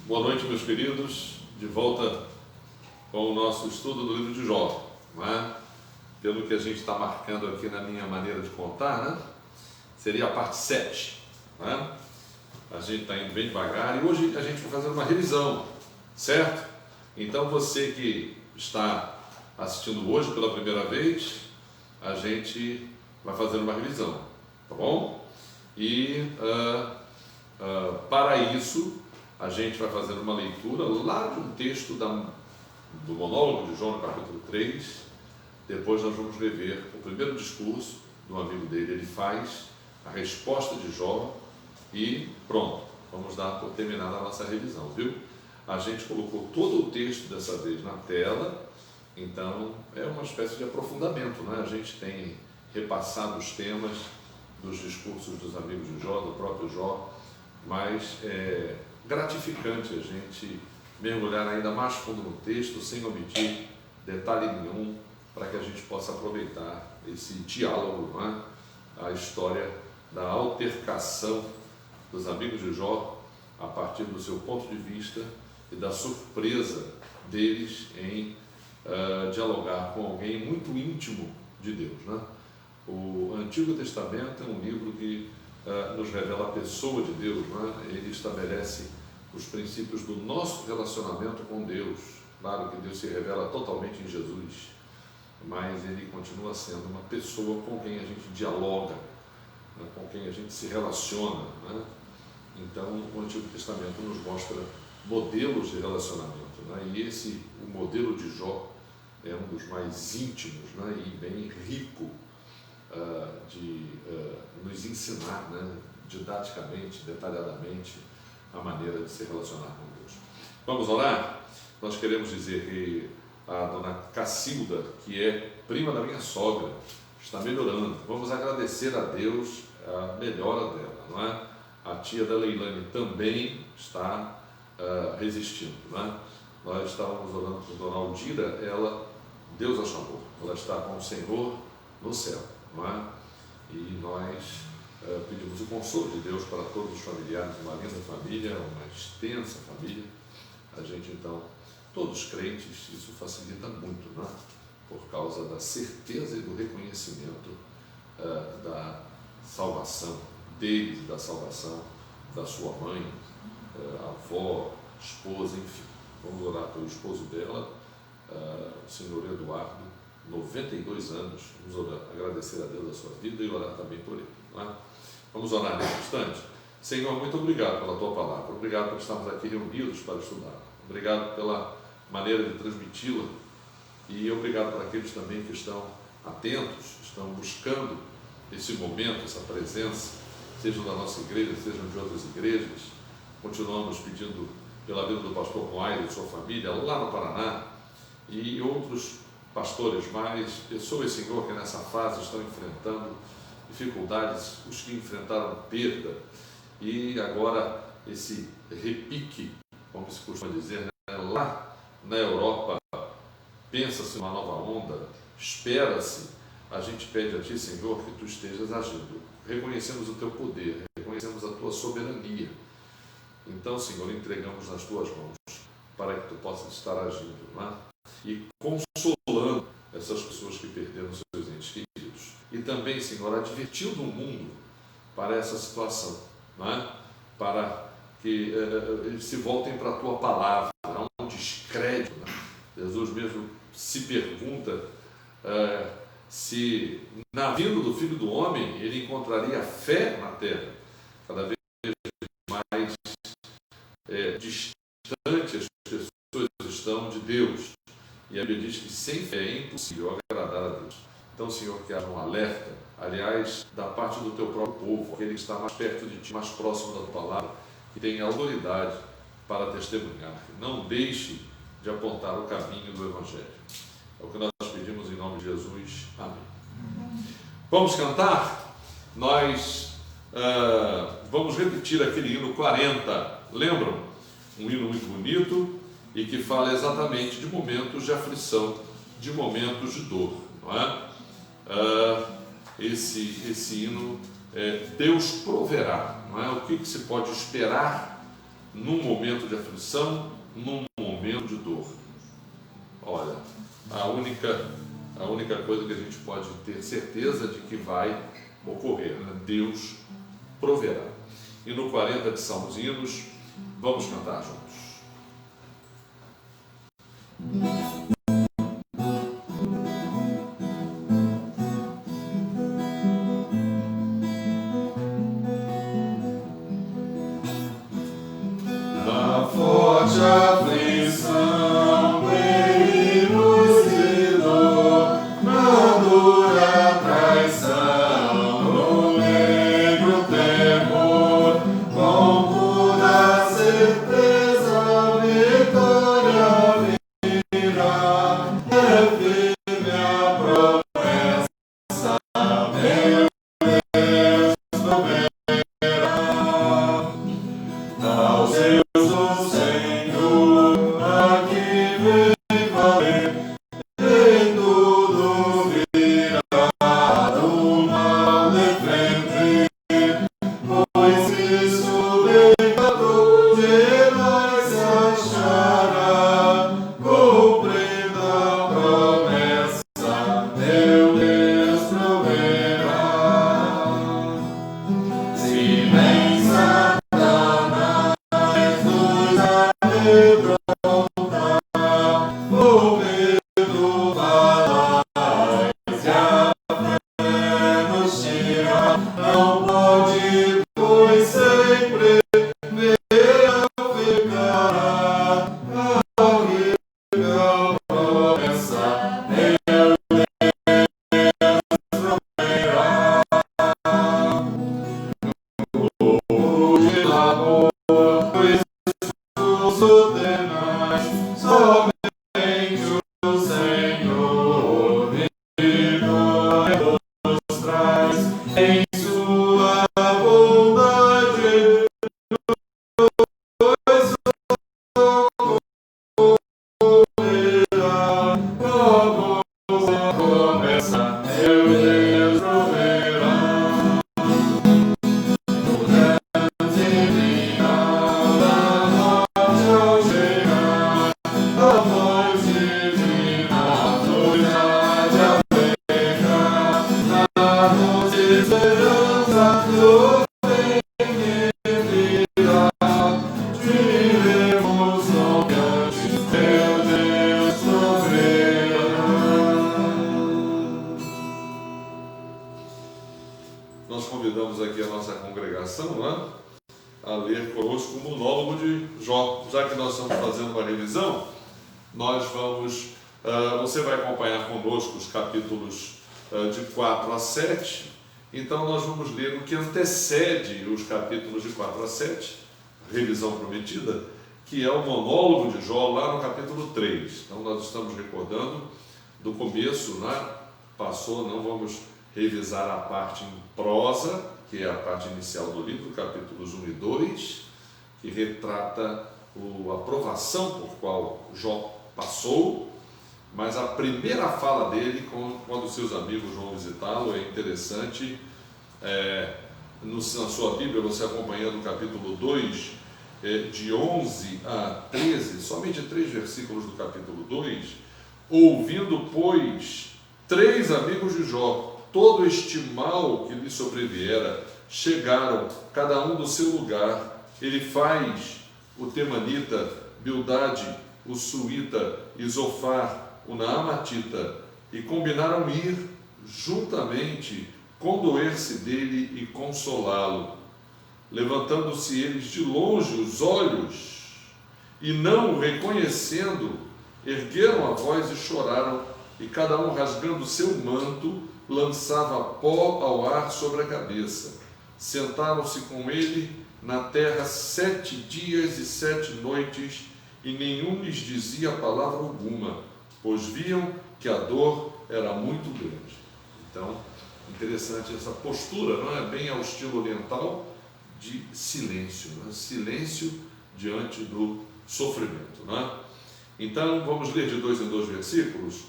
Boa noite, meus queridos, de volta com o nosso estudo do livro de Jó, não é? Pelo que a gente está marcando aqui na minha maneira de contar, né? Seria a parte 7, não é? A gente está indo bem devagar e hoje a gente vai fazer uma revisão, certo? Então você que está assistindo hoje pela primeira vez, a gente vai fazer uma revisão, tá bom? E para isso a gente vai fazer uma leitura lá de um texto do monólogo de Jó no capítulo 3. Depois nós vamos rever o primeiro discurso do amigo dele. Ele faz a resposta de Jó e pronto, vamos dar por terminada a nossa revisão, viu? A gente colocou todo o texto dessa vez na tela, então é uma espécie de aprofundamento, né? A gente tem repassado os temas dos discursos dos amigos de Jó, do próprio Jó, mas é gratificante a gente mergulhar ainda mais fundo no texto, sem omitir detalhe nenhum, para que a gente possa aproveitar esse diálogo, não é? A história da altercação dos amigos de Jó, a partir do seu ponto de vista e da surpresa deles em dialogar com alguém muito íntimo de Deus, né? O Antigo Testamento é um livro que nos revela a pessoa de Deus, né? Ele estabelece os princípios do nosso relacionamento com Deus. Claro que Deus se revela totalmente em Jesus, mas ele continua sendo uma pessoa com quem a gente dialoga, né? Com quem a gente se relaciona, né? Então o Antigo Testamento nos mostra modelos de relacionamento, né? E o modelo de Jó é um dos mais íntimos, né? E bem rico de nos ensinar, né? Didaticamente, detalhadamente, a maneira de se relacionar com Deus. Vamos orar? Nós queremos dizer que a dona Cacilda, que é prima da minha sogra, está melhorando. Vamos agradecer a Deus a melhora dela, não é? A tia da Leilane também está resistindo, não é? Nós estávamos orando por dona Aldira, Deus a chamou, ela está com o Senhor no céu, não é? E nós pedimos o consolo de Deus para todos os familiares, uma linda família, uma extensa família. A gente então, todos crentes, isso facilita muito, né? Por causa da certeza e do reconhecimento da salvação deles, da salvação da sua mãe, avó, esposa, enfim. Vamos orar pelo esposo dela, o senhor Eduardo, 92 anos. Vamos orar, agradecer a Deus a sua vida e orar também por ele, não é? Vamos orar nesse instante. Senhor, muito obrigado pela tua palavra, obrigado por estarmos aqui reunidos para estudar, obrigado pela maneira de transmiti-la e obrigado para aqueles também que estão atentos, estão buscando esse momento, essa presença, sejam da nossa igreja, sejam de outras igrejas. Continuamos pedindo pela vida do pastor Moaire e sua família lá no Paraná e outros pastores mais, pessoas, Senhor, que nessa fase estão enfrentando dificuldades, os que enfrentaram perda e agora esse repique, como se costuma dizer, né? Lá na Europa pensa-se uma nova onda, espera-se. A gente pede a Ti, Senhor, que Tu estejas agindo. Reconhecemos o Teu poder, reconhecemos a Tua soberania. Então, Senhor, entregamos nas Tuas mãos para que Tu possas estar agindo, não é? E consolando essas pessoas que perderam seus entes queridos. E também, Senhor, advertindo o mundo para essa situação, não é? Para que eles se voltem para a Tua palavra, há um descrédito, né? Jesus mesmo se pergunta se na vinda do Filho do Homem ele encontraria fé na terra. Cada vez mais distante as pessoas estão de Deus. E a Bíblia diz que sem fé é impossível agradar a Deus. Então, Senhor, que haja um alerta, aliás, da parte do Teu próprio povo, aquele que está mais perto de Ti, mais próximo da Tua palavra, que tem autoridade para testemunhar. Não deixe de apontar o caminho do Evangelho. É o que nós pedimos em nome de Jesus. Amém. Vamos cantar? Nós vamos repetir aquele hino 40. Lembram? Um hino muito bonito e que fala exatamente de momentos de aflição, de momentos de dor, não é? Esse hino Deus proverá, não é? O que se pode esperar num momento de aflição, num momento de dor. Olha, a única coisa que a gente pode ter certeza de que vai ocorrer, né? Deus proverá. E no 40 de Salmos e Hinos, vamos cantar juntos. Na forte aflição ele nos guiou, na dura traição, no negro temor, com toda certeza a vitória virá. É firme a promessa, meu Deus proverá. Aos seus do Senhor, aqui vem valer, em tudo virá do mal defender, pois Cristo libertou, de nós se achará, cumprindo a promessa, meu Deus proverá. Se vem Satanás nos amedrontar, o medo vai, se a fé nos tira, não pode, pois sempre verificará a horrível promessa, meu Deus proverá. De labor, esforço tenaz, somente o Senhor vitória nos traz, em sua bondade, pois socorrerá, como a promessa, meu Deus proverá. Nós convidamos aqui a nossa congregação, né, a ler conosco o monólogo de Jó. Já que nós estamos fazendo uma revisão, nós vamos, você vai acompanhar conosco os capítulos de 4 a 7, então nós vamos ler o que antecede os capítulos de 4 a 7, revisão prometida, que é o monólogo de Jó lá no capítulo 3. Então nós estamos recordando do começo, né? Passou, não vamos revisar a parte em prosa, que é a parte inicial do livro, capítulos 1 e 2, que retrata a provação por qual Jó passou, mas a primeira fala dele, quando seus amigos vão visitá-lo, é interessante. Na sua Bíblia, você acompanhando o capítulo 2, de 11 a 13, somente 3 versículos do capítulo 2, ouvindo, pois, 3 amigos de Jó, todo este mal que lhe sobreviera, chegaram, cada um do seu lugar. Ele faz o temanita, Bildade, o suíta, e Zofar, o naamatita, e combinaram ir juntamente, condoer-se dele e consolá-lo. Levantando-se eles de longe os olhos, e não o reconhecendo, ergueram a voz e choraram, e cada um, rasgando seu manto, lançava pó ao ar sobre a cabeça. Sentaram-se com ele na terra 7 dias e 7 noites, e nenhum lhes dizia palavra alguma, pois viam que a dor era muito grande. Então, interessante essa postura, não é? Bem ao estilo oriental, de silêncio, não é? Silêncio diante do sofrimento, não é? Então, vamos ler de 2 em 2 versículos.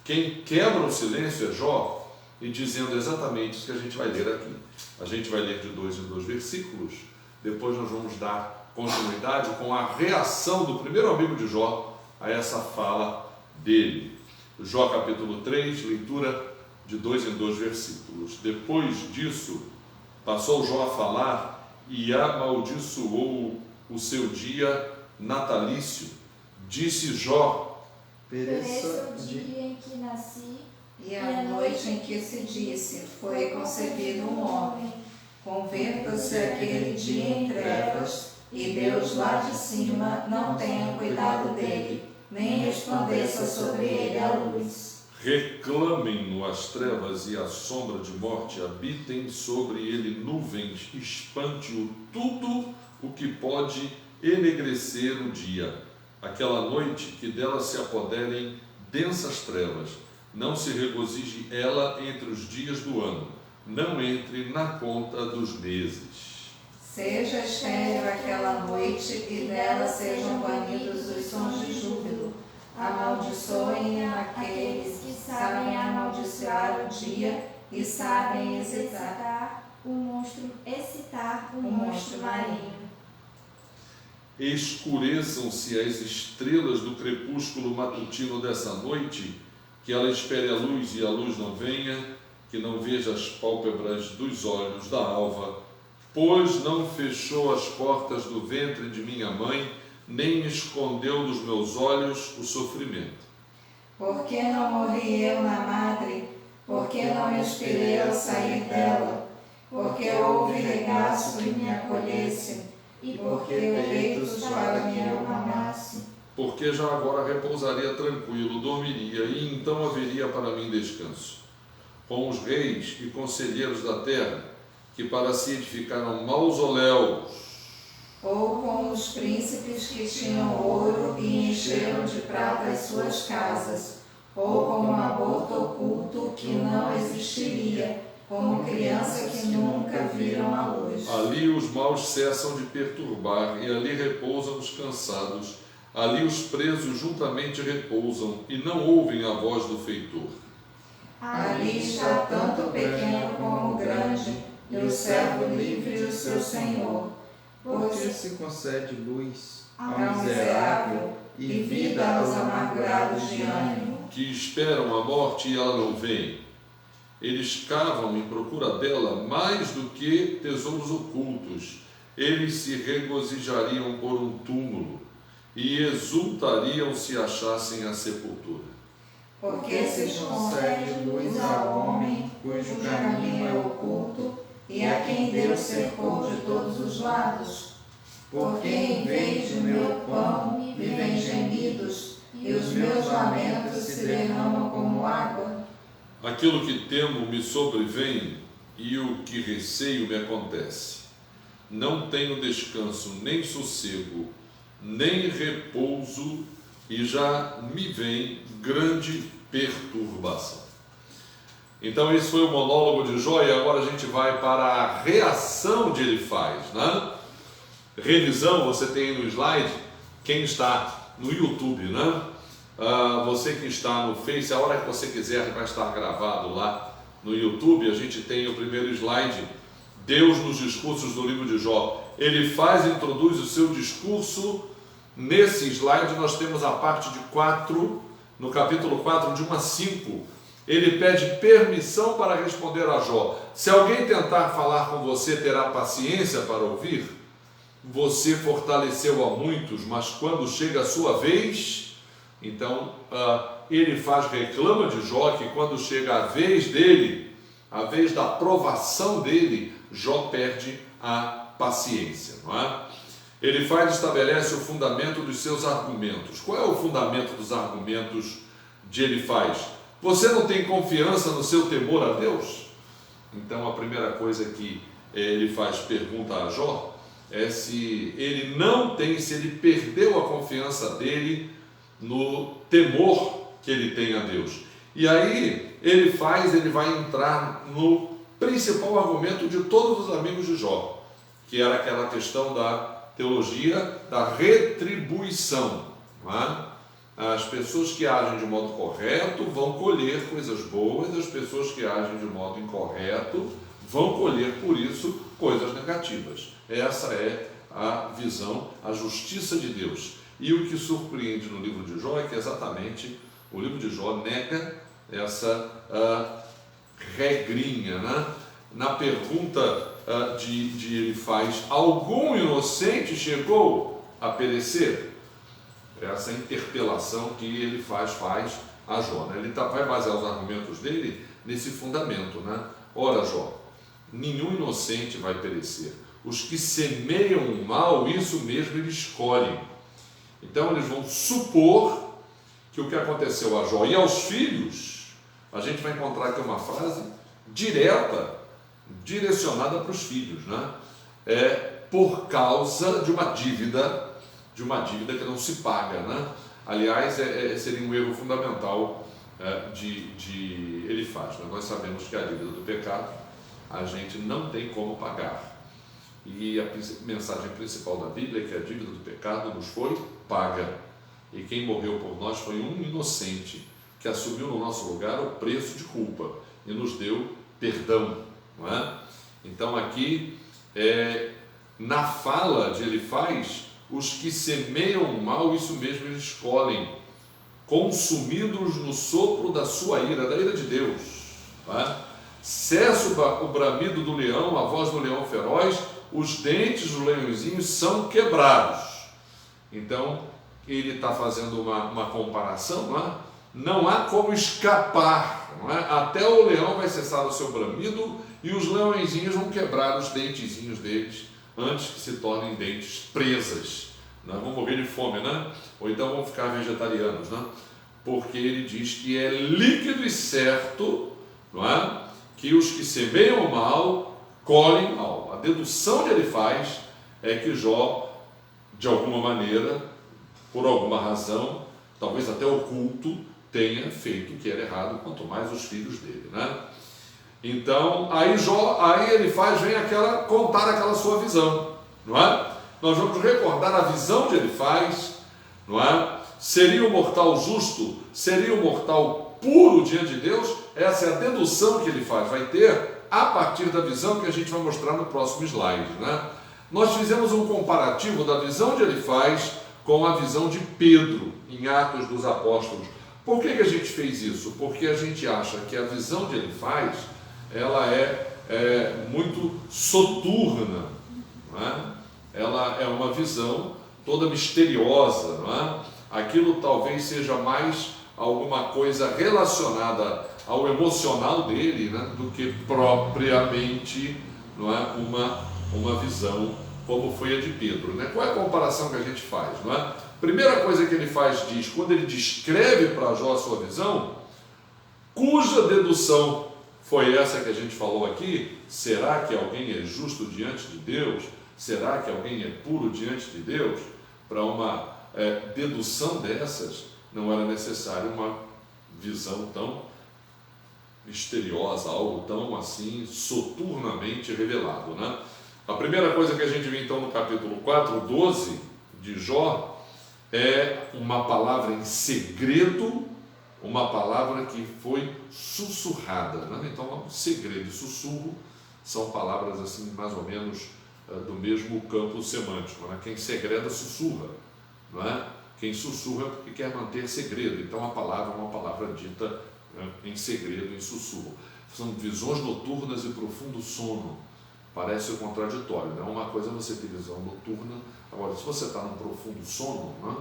Quem quebra o silêncio é Jó, e dizendo exatamente isso que a gente vai ler aqui. A gente vai ler de 2 em 2 versículos, depois nós vamos dar continuidade com a reação do primeiro amigo de Jó a essa fala dele. Jó capítulo 3, leitura de 2 em 2 versículos. Depois disso, passou Jó a falar e amaldiçoou o seu dia natalício. Disse Jó: pereça o dia em que nasci e a noite em que se disse, foi concebido um homem. Converta-se aquele dia em trevas, e Deus lá de cima não tenha cuidado dele, nem resplandeça sobre ele a luz. Reclamem-no as trevas e a sombra de morte, habitem sobre ele nuvens, espante-o tudo o que pode enegrecer o dia. Aquela noite que dela se apoderem densas trevas, não se regozije ela entre os dias do ano, não entre na conta dos meses. Seja estéril aquela noite e dela sejam banidos os sons de júbilo. Amaldiçoem aqueles que sabem amaldiçoar o dia e sabem excitar o monstro marinho. Escureçam-se as estrelas do crepúsculo matutino dessa noite, que ela espere a luz e a luz não venha, que não veja as pálpebras dos olhos da alva, pois não fechou as portas do ventre de minha mãe, nem escondeu dos meus olhos o sofrimento. Por que não morri eu na madre? Por que não expirei ao sair dela? Porque houve regaço e me acolhesse, e porque peitos para mim eu mamasse. Porque já agora repousaria tranquilo, dormiria, e então haveria para mim descanso. Com os reis e conselheiros da terra, que para si edificaram mausoléus, ou com os príncipes que tinham ouro e encheram de prata as suas casas, ou com um aborto oculto que não existiria, como criança que nunca viram a luz. Ali os maus cessam de perturbar, e ali repousam os cansados, ali os presos juntamente repousam, e não ouvem a voz do feitor. Ali está tanto o pequeno como o grande, e o servo livre e o seu senhor. Porque se concede luz ao Ao miserável e vida aos amargurados de ânimo. Que esperam a morte e ela não vem. Eles cavam em procura dela mais do que tesouros ocultos. Eles se regozijariam por um túmulo e exultariam se achassem a sepultura. Porque se concede luz ao homem, cujo caminho é oculto, e a quem Deus cercou de todos os lados. Porque em vez de meu pão me vêm gemidos, e os meus lamentos se derramam como água. Aquilo que temo me sobrevém, e o que receio me acontece. Não tenho descanso, nem sossego, nem repouso, e já me vem grande perturbação. Então esse foi o monólogo de Jó, e agora a gente vai para a reação de Elifaz, né? Revisão, você tem aí no slide, quem está no YouTube, né? Você que está no Face, a hora que você quiser vai estar gravado lá no YouTube. A gente tem o primeiro slide, Deus nos discursos do livro de Jó. Elifaz introduz o seu discurso. Nesse slide nós temos a parte de 4, no capítulo 4, de 1 a 5. Ele pede permissão para responder a Jó. Se alguém tentar falar com você, terá paciência para ouvir? Você fortaleceu a muitos, mas quando chega a sua vez, então Elifaz reclama de Jó que quando chega a vez dele, a vez da provação dele, Jó perde a paciência, não é? Elifaz estabelece o fundamento dos seus argumentos. Qual é o fundamento dos argumentos de Elifaz? Você não tem confiança no seu temor a Deus? Então a primeira coisa que Elifaz pergunta a Jó é se ele não tem, se ele perdeu a confiança dele no temor que ele tem a Deus. E aí ele vai entrar no principal argumento de todos os amigos de Jó, que era aquela questão da teologia da retribuição, não é? As pessoas que agem de modo correto vão colher coisas boas, as pessoas que agem de modo incorreto vão colher por isso coisas negativas. Essa é a visão, a justiça de Deus. E o que surpreende no livro de Jó é que exatamente o livro de Jó nega essa regrinha, né? Na pergunta de ele faz: algum inocente chegou a perecer? Essa interpelação que ele faz a Jó, né? Ele vai basear os argumentos dele nesse fundamento, né? Ora, Jó, nenhum inocente vai perecer. Os que semeiam o mal, isso mesmo eles colhem. Então eles vão supor que o que aconteceu a Jó e aos filhos, a gente vai encontrar aqui uma frase direta, direcionada para os filhos, né? Por causa de uma dívida que não se paga, né? Aliás, seria um erro fundamental de Elifaz, né? Nós sabemos que a dívida do pecado a gente não tem como pagar. E a mensagem principal da Bíblia é que a dívida do pecado nos foi paga. E quem morreu por nós foi um inocente, que assumiu no nosso lugar o preço de culpa e nos deu perdão, não é? Então aqui, na fala de Elifaz, os que semeiam o mal, isso mesmo eles colhem, consumidos no sopro da sua ira, da ira de Deus, não é? Cessa o bramido do leão, a voz do leão feroz, os dentes dos leõezinhos são quebrados. Então, ele está fazendo uma comparação, não é? Não há como escapar, não é? Até o leão vai cessar o seu bramido e os leõezinhos vão quebrar os dentezinhos deles antes que se tornem dentes presas. Não é? Vão morrer de fome, né? Ou então vão ficar vegetarianos, né? Porque ele diz que é líquido e certo, não é? Que os que semeiam o mal, colhem mal. A dedução de Elifaz é que Jó, de alguma maneira, por alguma razão, talvez até oculto, tenha feito o que era errado, quanto mais os filhos dele, né? Então, aí Elifaz vem contar aquela sua visão, não é? Nós vamos recordar a visão de Elifaz, não é? Seria um mortal justo? Seria um mortal puro diante de Deus? Essa é a dedução que ele vai ter a partir da visão que a gente vai mostrar no próximo slide, né? Nós fizemos um comparativo da visão de Elifaz com a visão de Pedro em Atos dos Apóstolos. Por que a gente fez isso? Porque a gente acha que a visão de Elifaz ela é muito soturna, não é? Ela é uma visão toda misteriosa, não é? Aquilo talvez seja mais alguma coisa relacionada ao emocional dele, né, do que propriamente, não é, uma visão como foi a de Pedro, né? Qual é a comparação que a gente faz, não é? Primeira coisa que ele diz, quando ele descreve para Jó a sua visão, cuja dedução foi essa que a gente falou aqui: será que alguém é justo diante de Deus? Será que alguém é puro diante de Deus? Para uma dedução dessas, não era necessário uma visão tão misteriosa, algo tão assim soturnamente revelado, né? A primeira coisa que a gente vê então no capítulo 4:12 de Jó é uma palavra em segredo, uma palavra que foi sussurrada, né? Então, segredo e sussurro são palavras assim mais ou menos do mesmo campo semântico, né? Quem segreda sussurra, não é? Quem sussurra porque quer manter segredo. Então a palavra é uma palavra dita, né, em segredo, em sussurro. São visões noturnas e profundo sono. Parece contraditório, né? Uma coisa é você ter visão noturna, agora se você está num profundo sono, né?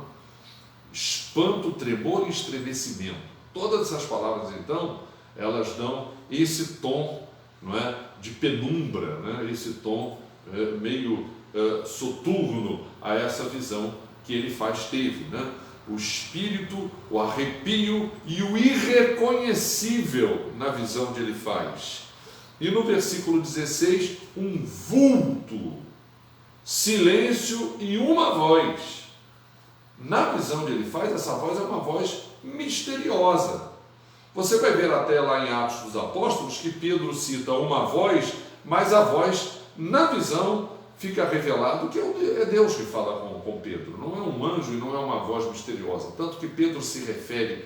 Espanto, tremor e estremecimento. Todas essas palavras então, elas dão esse tom, não é, de penumbra, né? Esse tom meio soturno a essa visão que ele teve, né? O espírito, o arrepio e o irreconhecível na visão de Elifaz. E no versículo 16, um vulto, silêncio e uma voz. Na visão de Elifaz, essa voz é uma voz misteriosa. Você vai ver até lá em Atos dos Apóstolos que Pedro cita uma voz, mas a voz, na visão, fica revelado que é Deus que fala com Pedro, não é um anjo e não é uma voz misteriosa. Tanto que Pedro se refere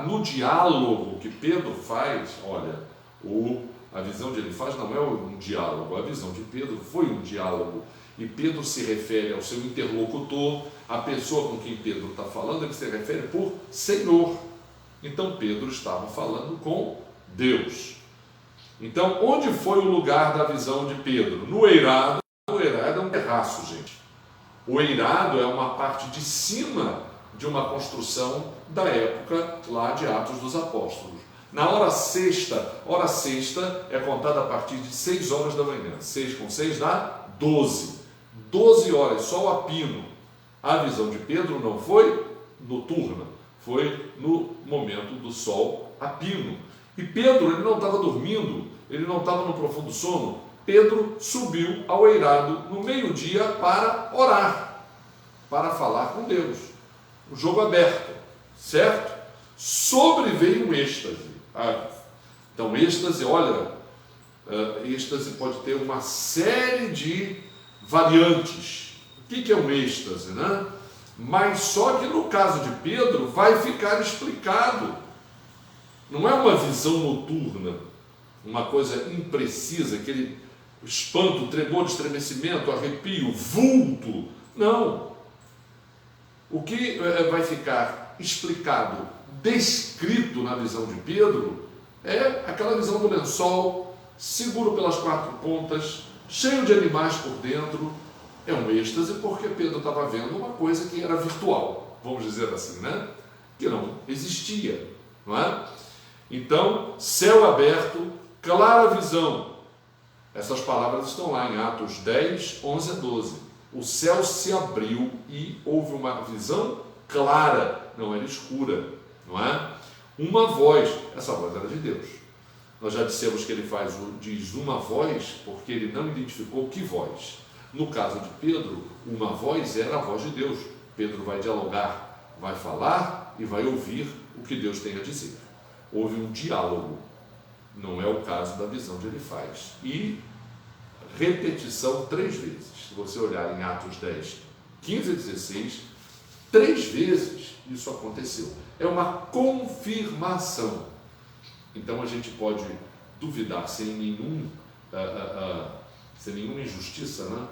no diálogo que Pedro faz, olha, a visão de Elifaz não é um diálogo, a visão de Pedro foi um diálogo. e Pedro se refere ao seu interlocutor, a pessoa com quem Pedro está falando, ele se refere por Senhor. Então Pedro estava falando com Deus. Então, onde foi o lugar da visão de Pedro? No eirado. O eirado é um terraço, gente. O eirado é uma parte de cima de uma construção da época lá de Atos dos Apóstolos. Na hora sexta é contada a partir de 6 horas da manhã. 6 com 6 dá 12. 12 horas, sol a pino. A visão de Pedro não foi noturna, foi no momento do sol a pino. E Pedro, ele não estava dormindo, ele não estava no profundo sono. Pedro subiu ao eirado no meio-dia para orar, para falar com Deus. O jogo aberto, certo? Sobreveio um êxtase. Então, êxtase, olha, êxtase pode ter uma série de variantes. O que é um êxtase, né? Mas só que no caso de Pedro vai ficar explicado. Não é uma visão noturna, uma coisa imprecisa, aquele espanto, tremor, estremecimento, arrepio, vulto. Não. O que vai ficar explicado, descrito na visão de Pedro, é aquela visão do lençol, seguro pelas 4 pontas, cheio de animais por dentro. É um êxtase porque Pedro estava vendo uma coisa que era virtual, vamos dizer assim, né? Que não existia, não é? Então, céu aberto, clara visão. Essas palavras estão lá em Atos 10, 11 a 12. O céu se abriu e houve uma visão clara, não era escura, não é? Uma voz, essa voz era de Deus. Nós já dissemos que ele diz uma voz porque ele não identificou que voz. No caso de Pedro, uma voz era a voz de Deus. Pedro vai dialogar, vai falar e vai ouvir o que Deus tem a dizer. Houve um diálogo, não é o caso da visão de Elifaz. E repetição 3 vezes. Se você olhar em Atos 10, 15 e 16, 3 vezes isso aconteceu. É uma confirmação. Então a gente pode duvidar sem nenhuma injustiça, né,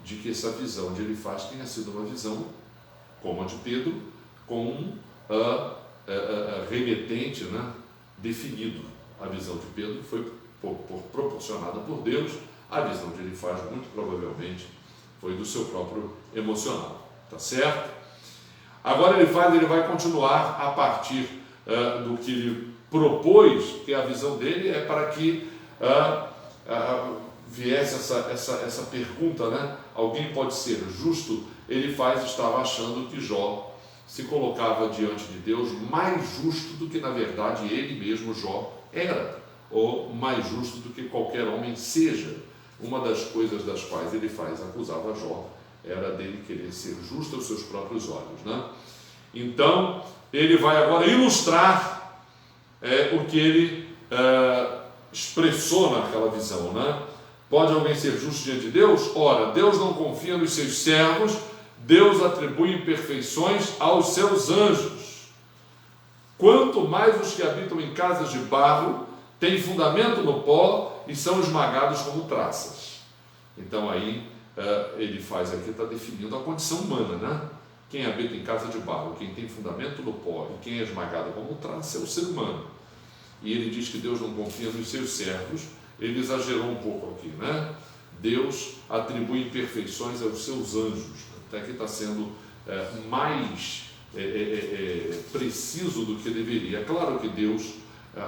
de que essa visão de Elifaz tenha sido uma visão como a de Pedro, com um remetente, né, definido. A visão de Pedro foi proporcionada por Deus. A visão de Elifaz, muito provavelmente, foi do seu próprio emocional. Tá certo? Agora ele vai continuar a partir do que ele propôs, que a visão dele é para que viesse essa pergunta, né? Alguém pode ser justo? Elifaz estava achando que Jó se colocava diante de Deus mais justo do que, na verdade, ele mesmo, Jó, era, ou mais justo do que qualquer homem seja. Uma das coisas das quais Elifaz acusava Jó era dele querer ser justo aos seus próprios olhos, né? Então, ele vai agora ilustrar o que ele expressou naquela visão, né? Pode alguém ser justo diante de Deus? Ora, Deus não confia nos seus servos, Deus atribui imperfeições aos seus anjos. Quanto mais os que habitam em casas de barro, têm fundamento no pó e são esmagados como traças. Então aí Elifaz aqui está definindo a condição humana, né? Quem habita em casa de barro, quem tem fundamento no pó e quem é esmagado como traça é o ser humano. E ele diz que Deus não confia nos seus servos. Ele exagerou um pouco aqui, né? Deus atribui imperfeições aos seus anjos. Até que está sendo mais preciso do que deveria. É claro que Deus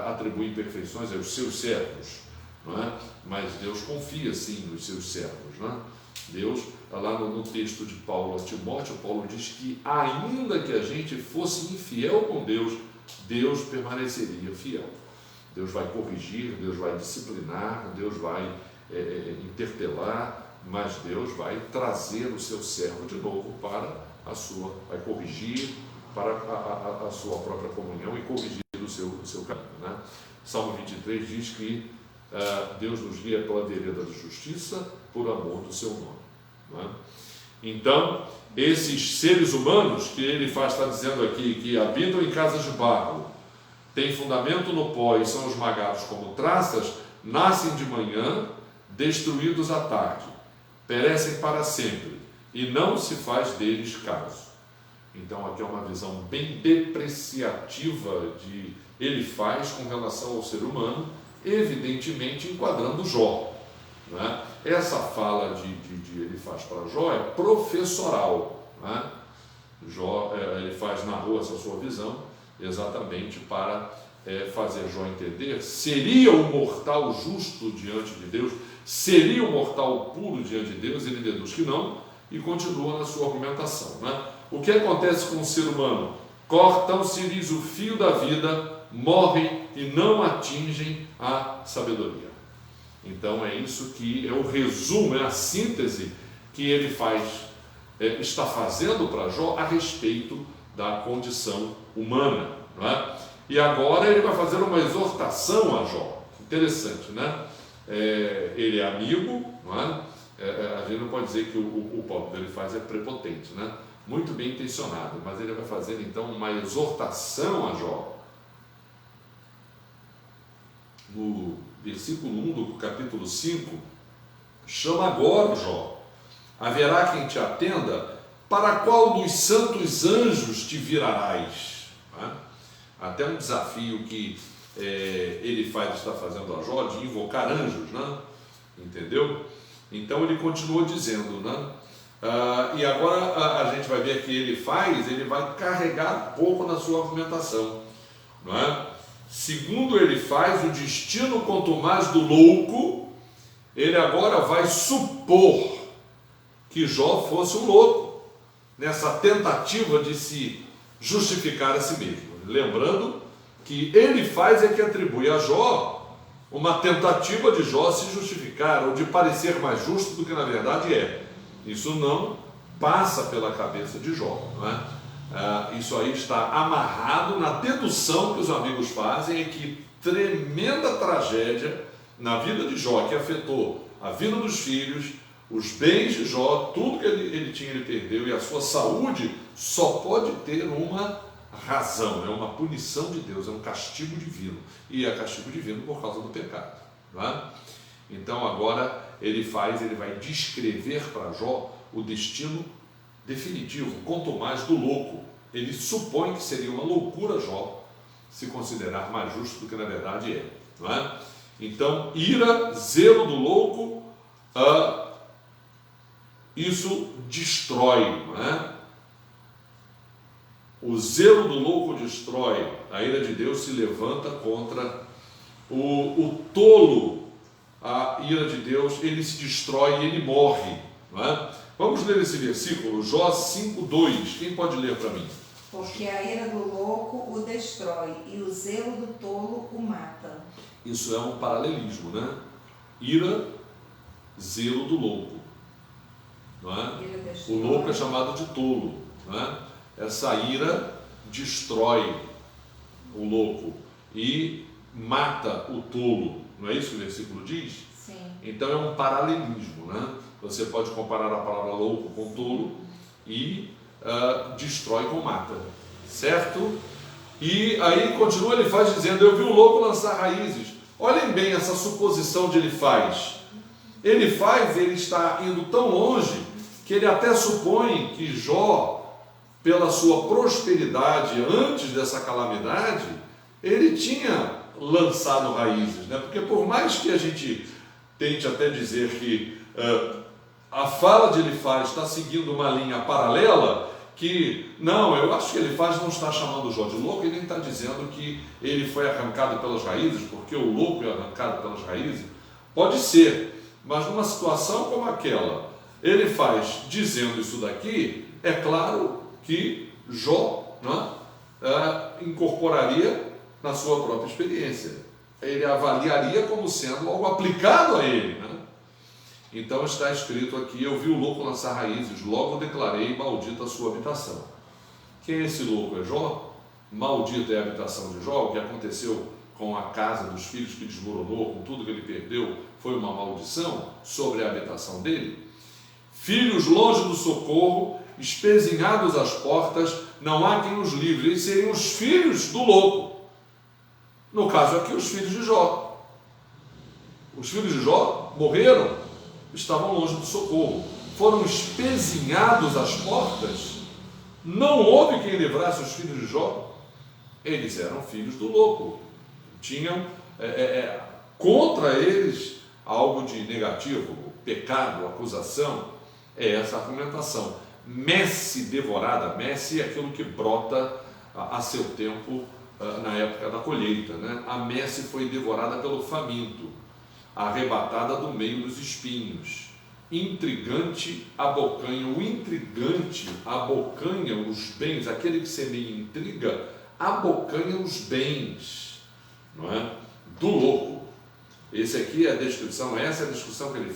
atribui imperfeições aos seus servos, não é? Mas Deus confia sim nos seus servos, não é? Deus, lá no texto de Paulo a Timóteo, Paulo diz que ainda que a gente fosse infiel com Deus, Deus permaneceria fiel. Deus vai corrigir, Deus vai disciplinar, Deus vai interpelar, mas Deus vai trazer o seu servo de novo para vai corrigir para a sua própria comunhão e corrigir o seu caminho, né? Salmo 23 diz que Deus nos guia pela vereda da justiça por amor do seu nome, não é? Então, esses seres humanos que ele está dizendo aqui, que habitam em casas de barro, têm fundamento no pó e são esmagados como traças, nascem de manhã, destruídos à tarde. perecem para sempre, e não se faz deles caso. Então aqui é uma visão bem depreciativa de Elifaz com relação ao ser humano, evidentemente enquadrando Jó. Não é? Essa fala de Elifaz para Jó é professoral. Não é? Elifaz narrou essa sua visão exatamente para fazer Jó entender: seria o mortal justo diante de Deus? Seria o mortal puro diante de Deus? Ele deduz que não e continua na sua argumentação. Não é? O que acontece com o ser humano? Cortam-se-lhes o fio da vida, morrem e não atingem a sabedoria. Então é isso que é o resumo, é a síntese que ele está fazendo para Jó a respeito da condição humana. Não é? E agora ele vai fazer uma exortação a Jó. Interessante, né? Ele é amigo, não é? A gente não pode dizer que o pobre que ele faz é prepotente, né? Muito bem intencionado, mas ele vai fazer então uma exortação a Jó. No versículo 1 do capítulo 5, chama agora Jó: haverá quem te atenda, para qual dos santos anjos te virarás? Não é? Até um desafio que ele está fazendo a Jó de invocar anjos, né? Entendeu? Então ele continua dizendo, né? E agora a gente vai ver que ele vai carregar pouco na sua argumentação, não é? Segundo ele o destino quanto mais do louco, ele agora vai supor que Jó fosse um louco, nessa tentativa de se justificar a si mesmo. Lembrando que ele é que atribui a Jó uma tentativa de Jó se justificar, ou de parecer mais justo do que na verdade é. Isso não passa pela cabeça de Jó, não é? Isso aí está amarrado na dedução que os amigos fazem, é que tremenda tragédia na vida de Jó, que afetou a vida dos filhos, os bens de Jó, tudo que ele tinha ele perdeu, e a sua saúde só pode ter uma razão, é uma punição de Deus, é um castigo divino, e é castigo divino por causa do pecado, não é? Então agora ele vai descrever para Jó o destino definitivo, quanto mais do louco. Ele supõe que seria uma loucura Jó se considerar mais justo do que na verdade é, não é? Então, ira, zelo do louco, isso destrói, não é? O zelo do louco destrói, a ira de Deus se levanta contra o tolo. A ira de Deus, ele se destrói e ele morre, não é? Vamos ler esse versículo, Jó 5:2. Quem pode ler para mim? Porque a ira do louco o destrói e o zelo do tolo o mata. Isso é um paralelismo, né? Ira, zelo do louco, não é? O louco é chamado de tolo, não é? Essa ira destrói o louco e mata o tolo. Não é isso que o versículo diz? Sim. Então é um paralelismo, né? Você pode comparar a palavra louco com tolo e destrói com mata, certo? E aí continua ele dizendo: eu vi o louco lançar raízes. Olhem bem essa suposição de ele está indo tão longe que ele até supõe que Jó, pela sua prosperidade antes dessa calamidade, ele tinha lançado raízes, né? Porque por mais que a gente tente até dizer que a fala de Elifaz está seguindo uma linha paralela, que não, eu acho que Elifaz não está chamando Jó de louco, ele nem está dizendo que ele foi arrancado pelas raízes, porque o louco é arrancado pelas raízes. Pode ser, mas numa situação como aquela, Elifaz dizendo isso daqui, é claro que Jó, né, incorporaria na sua própria experiência. Ele avaliaria como sendo algo aplicado a ele, né? Então está escrito aqui: eu vi o louco lançar raízes, logo declarei maldita a sua habitação. Quem é esse louco? É Jó? Maldita é a habitação de Jó. O que aconteceu com a casa dos filhos que desmoronou, com tudo que ele perdeu, foi uma maldição sobre a habitação dele. Filhos longe do socorro, espezinhados às portas, não há quem os livre. Eles seriam os filhos do louco. No caso aqui, os filhos de Jó. Os filhos de Jó morreram. estavam longe do socorro. Foram espezinhados as portas, não houve quem livrasse os filhos de Jó. Eles eram filhos do louco, tinham contra eles algo de negativo, pecado, acusação. É essa argumentação. Messe devorada, messe é aquilo que brota a seu tempo na época da colheita, né? A messe foi devorada pelo faminto, arrebatada do meio dos espinhos. Intrigante abocanha, o intrigante abocanha os bens, aquele que semeia intriga abocanha os bens, não é? Do louco. Esse aqui é a descrição, essa é a descrição que ele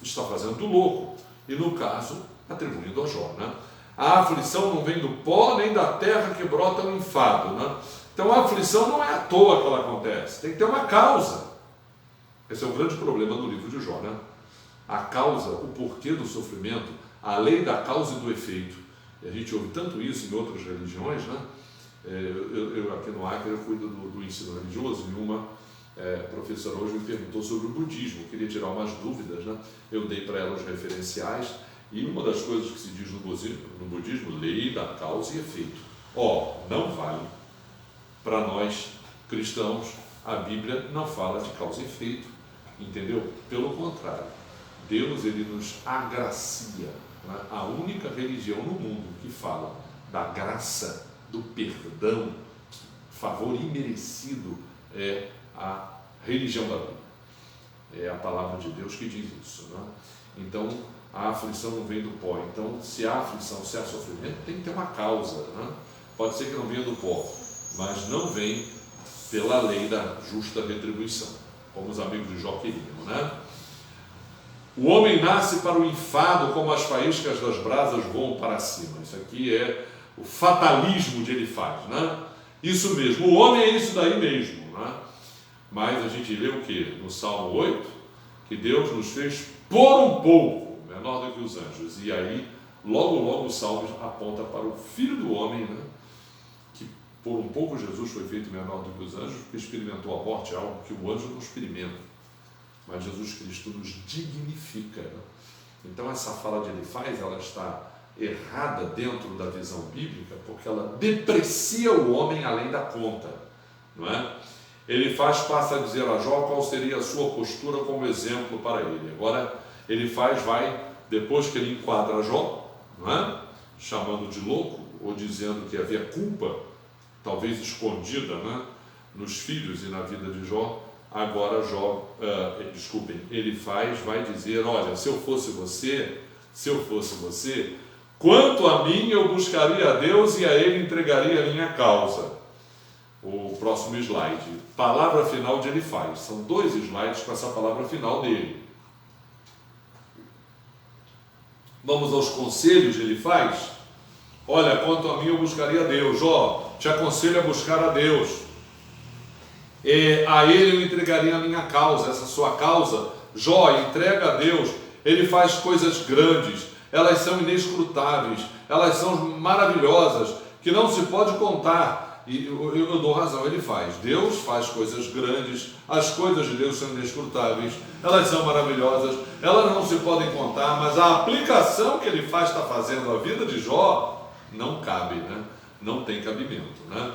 está fazendo do louco, e no caso, atribuindo a Jó, né? A aflição não vem do pó nem da terra que brota o enfado, né? Então a aflição não é à toa que ela acontece, tem que ter uma causa. Esse é o grande problema do livro de Jó, né? A causa, o porquê do sofrimento, a lei da causa e do efeito. E a gente ouve tanto isso em outras religiões, né? Eu aqui no Acre eu cuido do ensino religioso, e uma professora hoje me perguntou sobre o budismo, eu queria tirar umas dúvidas, né? Eu dei para ela os referenciais, e uma das coisas que se diz no budismo, lei da causa e efeito. Não vale para nós cristãos, a Bíblia não fala de causa e efeito, entendeu? Pelo contrário, Deus ele nos agracia, né? A única religião no mundo que fala da graça, do perdão, favor imerecido é a religião da Bíblia. É a palavra de Deus que diz isso, né? Então, a aflição não vem do pó. Então, se há aflição, se há sofrimento, tem que ter uma causa, né? Pode ser que não venha do pó, mas não vem pela lei da justa retribuição, como os amigos de Jó queriam, né? O homem nasce para o enfado, como as faíscas das brasas voam para cima. Isso aqui é o fatalismo de Elifaz, né? Isso mesmo, o homem é isso daí mesmo, né? Mas a gente lê o que? No Salmo 8, que Deus nos fez por um pouco menor do que os anjos. E aí, logo o Salmo aponta para o Filho do Homem, né? Que por um pouco Jesus foi feito menor do que os anjos, porque experimentou a morte, algo que o anjo não experimenta. Mas Jesus Cristo nos dignifica, né? Então essa fala de Elifaz, ela está errada dentro da visão bíblica, porque ela deprecia o homem além da conta, não é? Elifaz passa a dizer a Jó qual seria a sua postura como exemplo para ele. Agora Elifaz vai, depois que ele enquadra Jó, não é? Chamando de louco, ou dizendo que havia culpa, talvez escondida, né? Nos filhos e na vida de Jó. Agora Elifaz vai dizer: olha, se eu fosse você, quanto a mim eu buscaria a Deus e a Ele entregaria a minha causa. O próximo slide, palavra final de Elifaz. São 2 slides com essa palavra final dele. Vamos aos conselhos de Elifaz. Olha, quanto a mim eu buscaria a Deus. Jó, te aconselho a buscar a Deus. A Ele eu entregaria a minha causa, essa sua causa. Jó, entrega a Deus. Ele faz coisas grandes, elas são inescrutáveis, elas são maravilhosas, que não se pode contar. E eu dou razão, ele faz. Deus faz coisas grandes, as coisas de Deus são inescrutáveis, elas são maravilhosas, elas não se podem contar, mas a aplicação que ele faz, está fazendo a vida de Jó, não cabe, né? Não tem cabimento, né?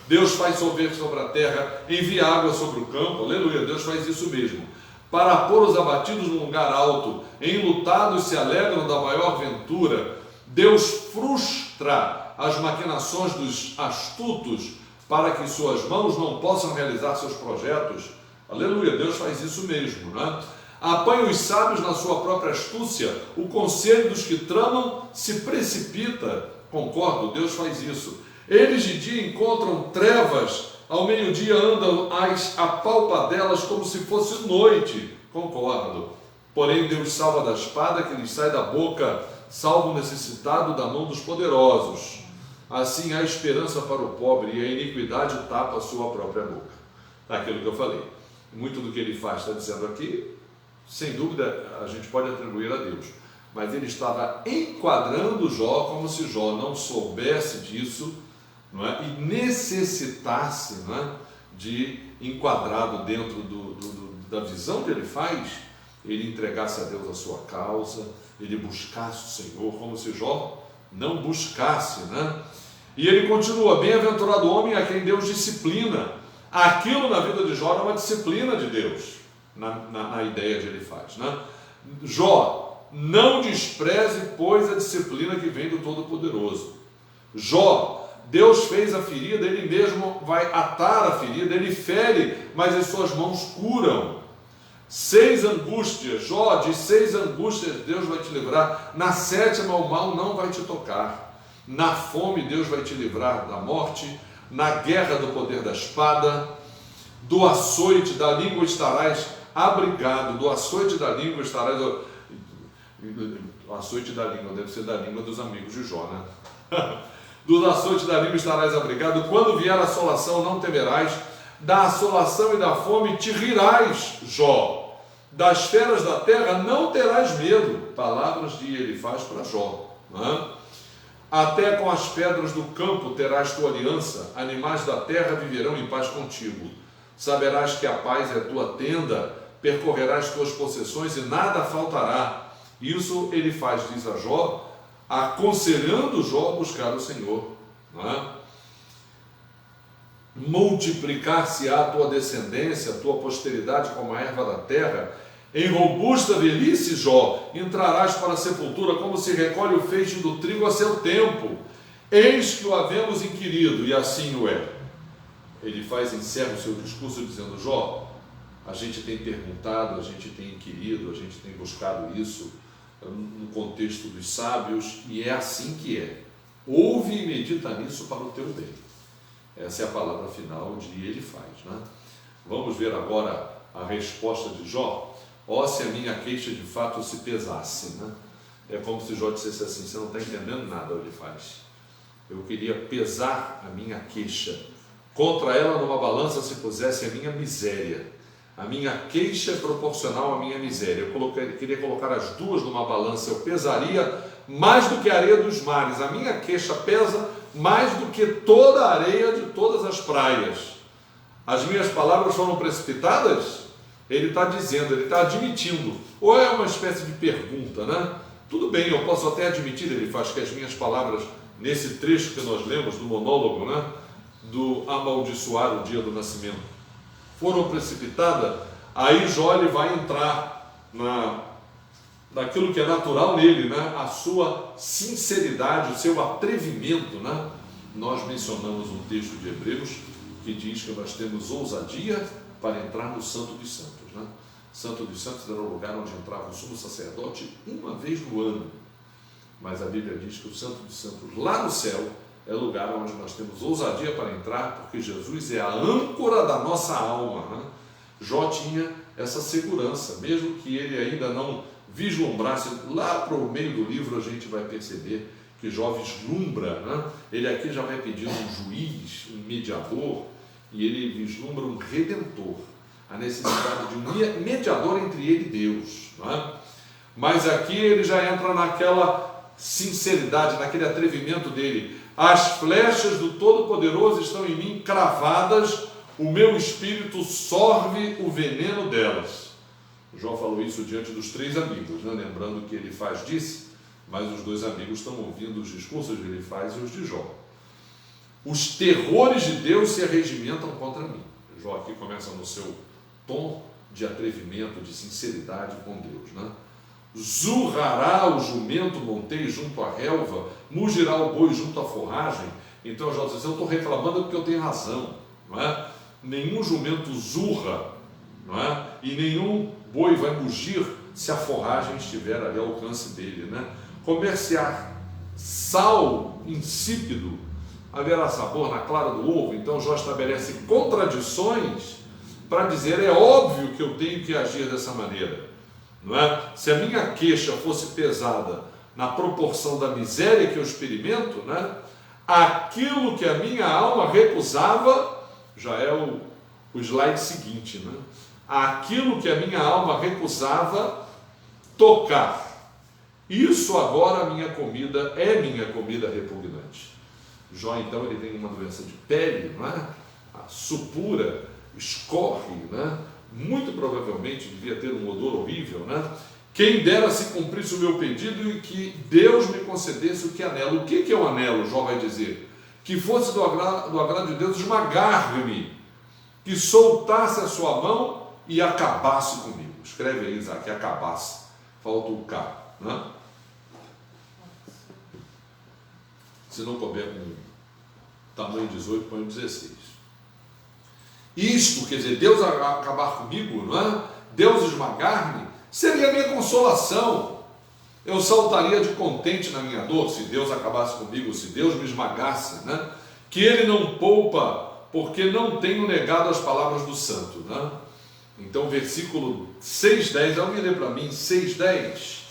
Deus faz chover sobre a terra, envia água sobre o campo, aleluia, Deus faz isso mesmo, para pôr os abatidos num lugar alto, enlutados se alegram da maior ventura. Deus frustra as maquinações dos astutos, para que suas mãos não possam realizar seus projetos, aleluia, Deus faz isso mesmo, né? Apanha os sábios na sua própria astúcia, o conselho dos que tramam se precipita, concordo, Deus faz isso. Eles de dia encontram trevas, ao meio-dia andam às apalpadelas como se fosse noite, concordo. Porém Deus salva da espada que lhes sai da boca, salva o necessitado da mão dos poderosos. Assim há esperança para o pobre e a iniquidade tapa a sua própria boca. Aquilo que eu falei. Muito do que ele faz está dizendo aqui, sem dúvida a gente pode atribuir a Deus. Mas ele estava enquadrando Jó como se Jó não soubesse disso, não é? E necessitasse, não é? De enquadrado dentro da visão que ele faz, ele entregasse a Deus a sua causa, ele buscasse o Senhor, como se Jó não buscasse, né? E ele continua: bem-aventurado o homem a quem Deus disciplina. Aquilo na vida de Jó era uma disciplina de Deus, na ideia de Elifaz, né? Jó, não despreze, pois, a disciplina que vem do Todo-Poderoso. Jó, Deus fez a ferida, ele mesmo vai atar a ferida, ele fere, mas as suas mãos curam. 6 angústias, Jó, de 6 angústias Deus vai te livrar, na 7ª o mal não vai te tocar, na fome Deus vai te livrar da morte, na guerra do poder da espada, do açoite da língua estarás abrigado, do açoite da língua estarás... O açoite da língua deve ser da língua dos amigos de Jó, né? Do açoite da língua estarás abrigado, quando vier a assolação não temerás, da assolação e da fome te rirás, Jó. Das feras da terra não terás medo. Palavras de Elifaz para Jó, né? Até com as pedras do campo terás tua aliança, animais da terra viverão em paz contigo. Saberás que a paz é tua tenda, percorrerás tuas possessões e nada faltará. Isso Elifaz diz a Jó, aconselhando Jó a buscar o Senhor, né? Multiplicar-se-á a tua descendência, a tua posteridade como a erva da terra. Em robusta velhice, Jó, entrarás para a sepultura, como se recolhe o feixe do trigo a seu tempo. Eis que o havemos inquirido, e assim o é. Elifaz encerra o seu discurso dizendo: Jó, a gente tem perguntado, a gente tem inquirido, a gente tem buscado isso no contexto dos sábios, e é assim que é. Ouve e medita nisso para o teu bem. Essa é a palavra final de Elifaz, né? Vamos ver agora a resposta de Jó. Ó, se a minha queixa de fato se pesasse, né? É como se Jó dissesse assim: você não está entendendo nada, Elifaz. Eu queria pesar a minha queixa. Contra ela numa balança se pusesse a minha miséria. A minha queixa é proporcional à minha miséria. Eu queria colocar as duas numa balança. Eu pesaria mais do que a areia dos mares. A minha queixa pesa mais do que toda a areia de todas as praias. As minhas palavras foram precipitadas? Ele está dizendo, ele está admitindo. Ou é uma espécie de pergunta, né? Tudo bem, eu posso até admitir, ele faz que as minhas palavras, nesse trecho que nós lemos do monólogo, né? Do amaldiçoar o dia do nascimento, foram precipitadas. Aí Jó ele vai entrar naquilo que é natural nele, né? A sua sinceridade, o seu atrevimento, né? Nós mencionamos um texto de Hebreus que diz que nós temos ousadia para entrar no Santo dos Santos, né? Santo dos Santos era o lugar onde entrava o sumo sacerdote uma vez no ano, mas a Bíblia diz que o Santo dos Santos lá no céu é o lugar onde nós temos ousadia para entrar, porque Jesus é a âncora da nossa alma, né? Jó tinha essa segurança, mesmo que ele ainda não vislumbrasse. Lá para o meio do livro a gente vai perceber que Jó vislumbra, né? Ele aqui já vai pedindo um juiz, um mediador, e ele vislumbra um redentor, a necessidade de um mediador entre ele e Deus, né? Mas aqui ele já entra naquela sinceridade, naquele atrevimento dele. As flechas do Todo-Poderoso estão em mim cravadas, o meu espírito sorve o veneno delas. Jó falou isso diante dos 3 amigos, né? Lembrando que Elifaz disse, mas os 2 amigos estão ouvindo os discursos de Elifaz e os de Jó. Os terrores de Deus se arregimentam contra mim. Jó aqui começa no seu tom de atrevimento, de sinceridade com Deus, né? Zurrará o jumento montei junto à relva, mugirá o boi junto à forragem. Então Jó diz assim: eu estou reclamando porque eu tenho razão, não é? Nenhum jumento zurra, não é? E nenhum boi vai mugir se a forragem estiver ali ao alcance dele, né? Comerciar sal insípido, haverá sabor na clara do ovo. Então Jó estabelece contradições para dizer: é óbvio que eu tenho que agir dessa maneira, não é? Se a minha queixa fosse pesada na proporção da miséria que eu experimento, né? Aquilo que a minha alma recusava, já é o slide seguinte, né? Aquilo que a minha alma recusava tocar, isso agora minha comida é minha comida repugnante. Jó então ele tem uma doença de pele, não é? A supura escorre, né? muito provavelmente devia ter um odor horrível, né? Quem dera se cumprisse o meu pedido e que Deus me concedesse o que anelo. O que é o anelo? Jó vai dizer. Que fosse do agrado de Deus esmagar-me, que soltasse a sua mão e acabasse comigo. Escreve aí, Isaac, acabasse. Falta o K, né? Se não couber com tamanho 18, põe 16. Isto, quer dizer, Deus acabar comigo, não é? Deus esmagar-me, seria a minha consolação. Eu saltaria de contente na minha dor, se Deus acabasse comigo, se Deus me esmagasse, né? Que Ele não poupa, porque não tenho negado as palavras do santo, né? Então, versículo 6:10, alguém lê para mim, 6:10.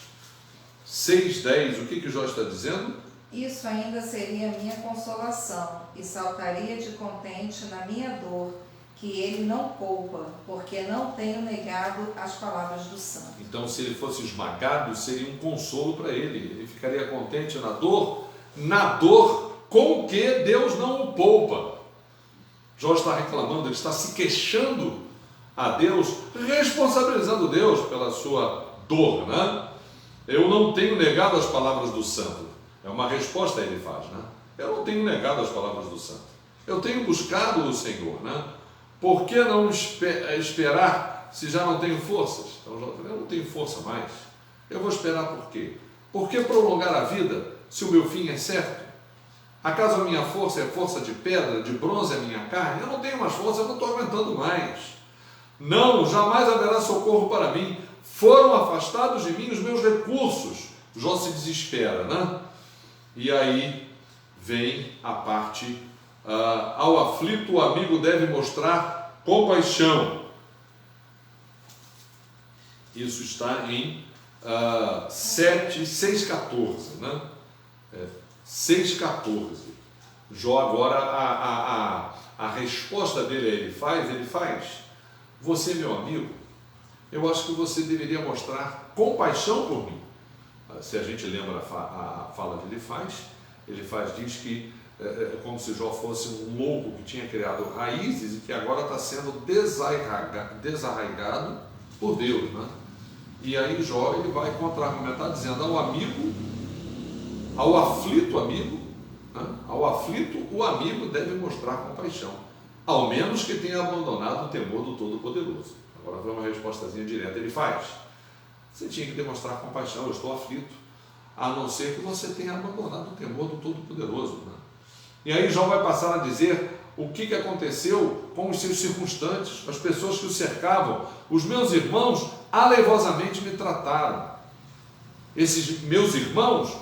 6:10, o que Jó está dizendo? Isso ainda seria a minha consolação, e saltaria de contente na minha dor, que Ele não poupa, porque não tenho negado as palavras do santo. Então, se ele fosse esmagado, seria um consolo para ele. Ele ficaria contente na dor com que Deus não o poupa. Jó está reclamando, ele está se queixando a Deus, responsabilizando Deus pela sua dor, né? Eu não tenho negado as palavras do santo. É uma resposta que ele faz, né? Eu não tenho negado as palavras do santo. Eu tenho buscado o Senhor, né? Por que não esperar se já não tenho forças? Então, eu não tenho força mais. Eu vou esperar por quê? Por que prolongar a vida se o meu fim é certo? Acaso a minha força é força de pedra, de bronze é a minha carne? Eu não tenho mais força, eu não estou aguentando mais. Não, jamais haverá socorro para mim. Foram afastados de mim os meus recursos. Jó se desespera, né? E aí vem a parte, ao aflito o amigo deve mostrar compaixão. Isso está em 6,14, né? 6,14. Jó agora, a resposta dele ele faz, você meu amigo, eu acho que você deveria mostrar compaixão por mim. Se a gente lembra a fala que ele diz que é como se Jó fosse um louco que tinha criado raízes e que agora está sendo desarraigado por Deus, né? E aí Jó ele vai contra-argumentar dizendo ao aflito amigo, né? Ao aflito o amigo deve mostrar compaixão, ao menos que tenha abandonado o temor do Todo-Poderoso. Agora vem uma respostazinha direta, ele faz. Você tinha que demonstrar compaixão, eu estou aflito, a não ser que você tenha abandonado o temor do Todo-Poderoso, né? E aí Jó vai passar a dizer o que aconteceu com os seus circunstantes, as pessoas que o cercavam. Os meus irmãos alevosamente me trataram. Esses meus irmãos,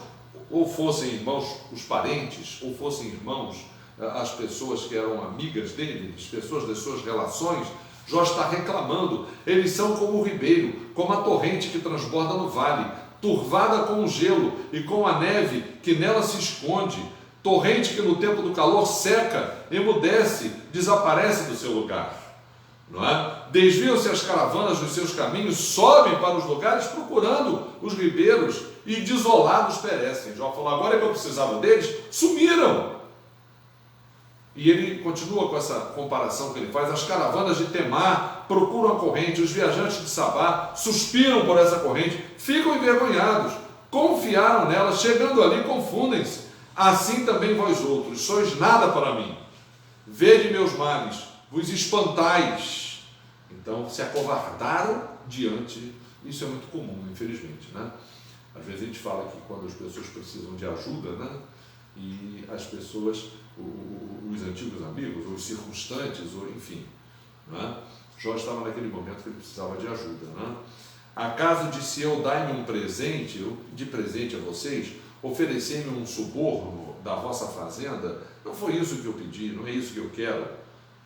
ou fossem irmãos os parentes, ou fossem irmãos as pessoas que eram amigas dele, as pessoas das suas relações, Jó está reclamando. Eles são como o ribeiro, como a torrente que transborda no vale, turvada com o gelo e com a neve que nela se esconde, torrente que no tempo do calor seca, emudece, desaparece do seu lugar, não é? Desviam-se as caravanas dos seus caminhos, sobem para os lugares procurando os ribeiros e desolados perecem. Jó falou, agora que eu precisava deles, sumiram. E ele continua com essa comparação que ele faz. As caravanas de Temar procuram a corrente, os viajantes de Sabá suspiram por essa corrente, ficam envergonhados, confiaram nela, chegando ali confundem-se. Assim também vós outros, sois nada para mim. Vede meus males, vos espantais. Então se acovardaram diante. Isso é muito comum, infelizmente, né? Às vezes a gente fala que quando as pessoas precisam de ajuda, né? E as pessoas, os antigos amigos, ou os circunstantes, ou enfim, né? Jó estava naquele momento que ele precisava de ajuda, né? Acaso disse eu, dai-me um presente, eu de presente a vocês, oferecei-me um suborno da vossa fazenda? Não foi isso que eu pedi, não é isso que eu quero,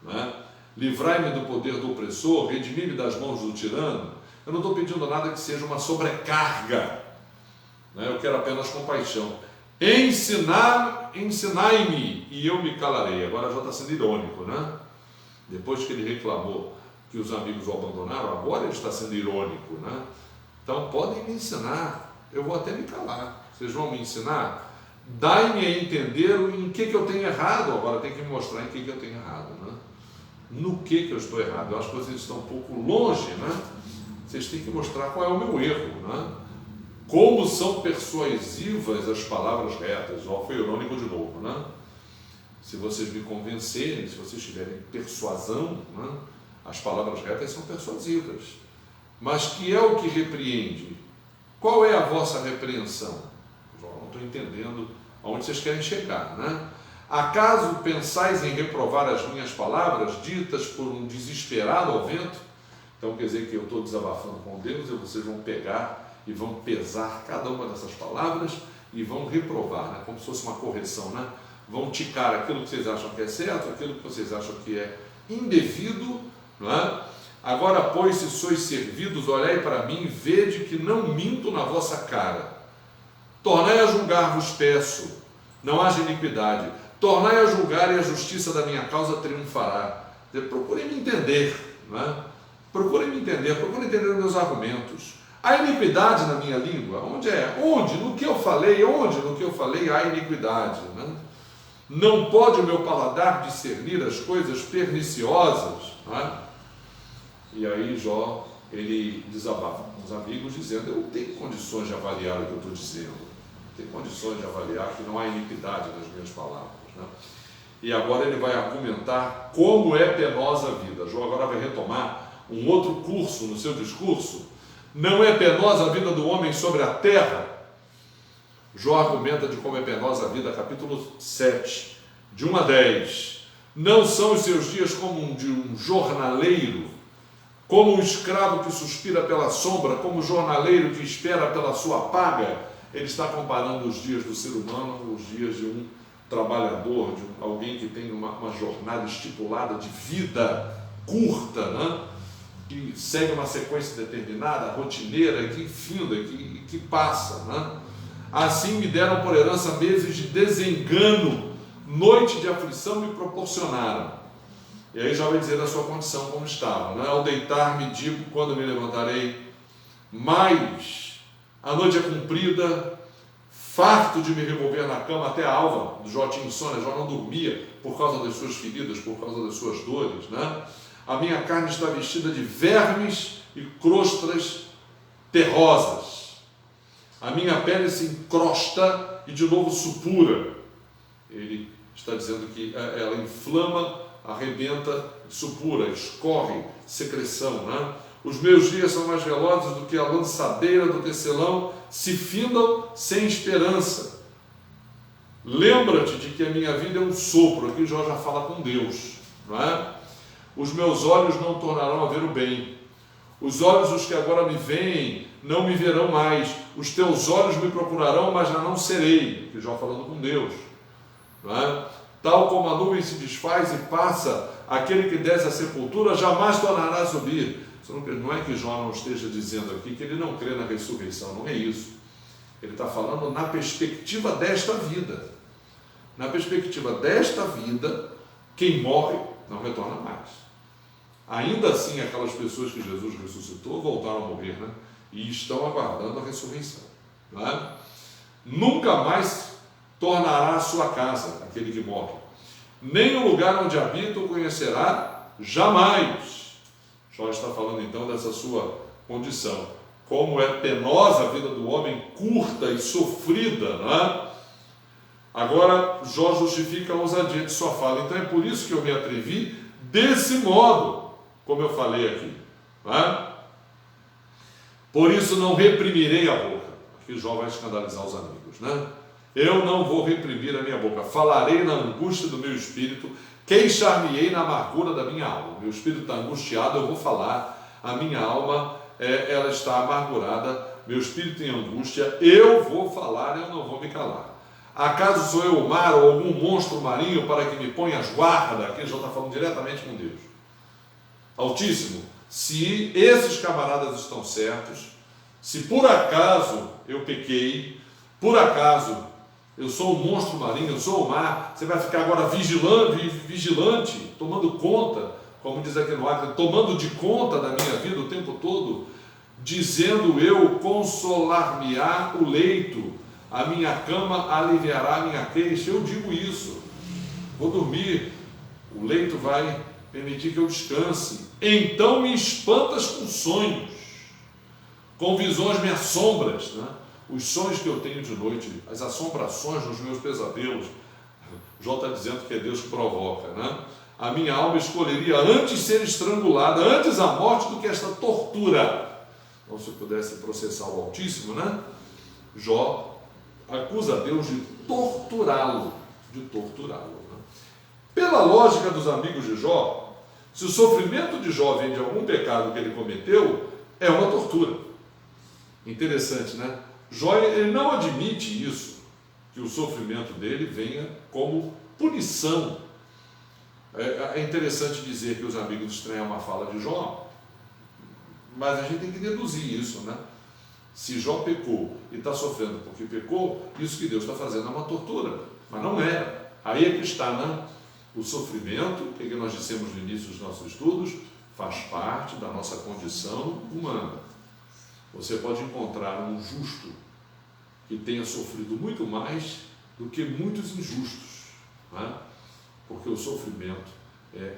né? Livrai-me do poder do opressor, redimi-me das mãos do tirano. Eu não estou pedindo nada que seja uma sobrecarga, né? Eu quero apenas compaixão. Ensinai-me e eu me calarei. Agora já está sendo irônico, né? Depois que ele reclamou que os amigos o abandonaram, agora ele está sendo irônico, né? Então podem me ensinar, eu vou até me calar. Vocês vão me ensinar? Dai-me a entender em que eu tenho errado. Agora tem que me mostrar em que eu tenho errado, né? no que eu estou errado. Eu acho que vocês estão um pouco longe, né? Vocês têm que mostrar qual é o meu erro, né? Como são persuasivas as palavras retas. Ó, foi irônico de novo, né? Se vocês me convencerem, se vocês tiverem persuasão, né? As palavras retas são persuasivas. Mas que é o que repreende? Qual é a vossa repreensão? Eu não estou entendendo aonde vocês querem chegar, né? Acaso pensais em reprovar as minhas palavras, ditas por um desesperado ao vento? Então quer dizer que eu estou desabafando com Deus, e vocês vão pegar e vão pesar cada uma dessas palavras e vão reprovar, né? Como se fosse uma correção, né? Vão ticar aquilo que vocês acham que é certo, aquilo que vocês acham que é indevido, não é? Agora, pois, se sois servidos, olhai para mim, vede que não minto na vossa cara. Tornai a julgar, vos peço, não haja iniquidade. Tornai a julgar e a justiça da minha causa triunfará. Procurem me entender, não é? Procurem me entender, procurem entender os meus argumentos. Há iniquidade na minha língua? Onde é? Onde? No que eu falei? Onde? No que eu falei há iniquidade, né? Não pode o meu paladar discernir as coisas perniciosas, não é? E aí Jó, ele desabafa com os amigos, dizendo: eu não tenho condições de avaliar o que eu estou dizendo, não tenho condições de avaliar que não há iniquidade nas minhas palavras, né? E agora ele vai argumentar como é penosa a vida. Jó agora vai retomar um outro curso no seu discurso. Não é penosa a vida do homem sobre a terra? Jó argumenta de como é penosa a vida, capítulo 7, de 1 a 10. Não são os seus dias como de um jornaleiro, como um escravo que suspira pela sombra, como um jornaleiro que espera pela sua paga. Ele está comparando os dias do ser humano, os dias de um trabalhador, de alguém que tem uma jornada estipulada de vida curta, né? Que segue uma sequência determinada, rotineira, que finda, que passa, né? Assim me deram por herança meses de desengano, noite de aflição me proporcionaram. E aí já vai dizer a sua condição como estava, né? Ao deitar-me digo quando me levantarei, mas a noite é comprida, farto de me revolver na cama até a alva. Jó tinha insônia, Jó não dormia por causa das suas feridas, por causa das suas dores, né? A minha carne está vestida de vermes e crostras terrosas. A minha pele se encrosta e de novo supura. Ele está dizendo que ela inflama, arrebenta, supura, escorre, secreção, né? Os meus dias são mais velozes do que a lançadeira do tecelão, se findam sem esperança. Lembra-te de que a minha vida é um sopro. Aqui Jó já fala com Deus, não é? Os meus olhos não tornarão a ver o bem. Os olhos, os que agora me veem, não me verão mais. Os teus olhos me procurarão, mas já não serei. Aqui Jó falando com Deus, não é? Tal como a nuvem se desfaz e passa, aquele que desce à sepultura jamais tornará a subir. Não é que Jó não esteja dizendo aqui que ele não crê na ressurreição, não é isso. Ele está falando na perspectiva desta vida. Na perspectiva desta vida, quem morre não retorna mais. Ainda assim, aquelas pessoas que Jesus ressuscitou voltaram a morrer, né? E estão aguardando a ressurreição, não é? Nunca mais tornará a sua casa, aquele que morre. Nem o lugar onde habita o conhecerá jamais. Jó está falando então dessa sua condição. Como é penosa a vida do homem, curta e sofrida, não é? Agora, Jó justifica a ousadia de sua fala. Então é por isso que eu me atrevi desse modo, como eu falei aqui, não é? Por isso não reprimirei a boca. Aqui Jó vai escandalizar os amigos, né? Eu não vou reprimir a minha boca. Falarei na angústia do meu espírito, queixar-me-ei na amargura da minha alma. Meu espírito está angustiado, eu vou falar. A minha alma, ela está amargurada. Meu espírito em angústia, eu vou falar, eu não vou me calar. Acaso sou eu o mar ou algum monstro marinho para que me ponha as guardas? Aqui já está falando diretamente com Deus. Altíssimo, se esses camaradas estão certos, se por acaso eu pequei, por acaso eu sou um monstro marinho, eu sou o mar, você vai ficar agora vigilante, tomando conta, como diz aqui no Acre, tomando de conta da minha vida o tempo todo, dizendo eu, consolar-me-á o leito, a minha cama aliviará a minha queixa. Eu digo isso, vou dormir, o leito vai permitir que eu descanse. Então me espantas com sonhos, com visões me assombras, né? Os sonhos que eu tenho de noite, as assombrações nos meus pesadelos. Jó está dizendo que é Deus que provoca, né? A minha alma escolheria antes ser estrangulada, antes a morte do que esta tortura. Então, se eu pudesse processar o Altíssimo, né? Jó acusa Deus de torturá-lo, né? Pela lógica dos amigos de Jó, se o sofrimento de Jó vem de algum pecado que ele cometeu, é uma tortura. Interessante, né? Jó, ele não admite isso, que o sofrimento dele venha como punição. É interessante dizer que os amigos estranham uma fala de Jó, mas a gente tem que deduzir isso, né? Se Jó pecou e está sofrendo porque pecou, isso que Deus está fazendo é uma tortura, mas não é. Aí é que está, né? O sofrimento, que nós dissemos no início dos nossos estudos, faz parte da nossa condição humana. Você pode encontrar um justo que tenha sofrido muito mais do que muitos injustos, né? Porque o sofrimento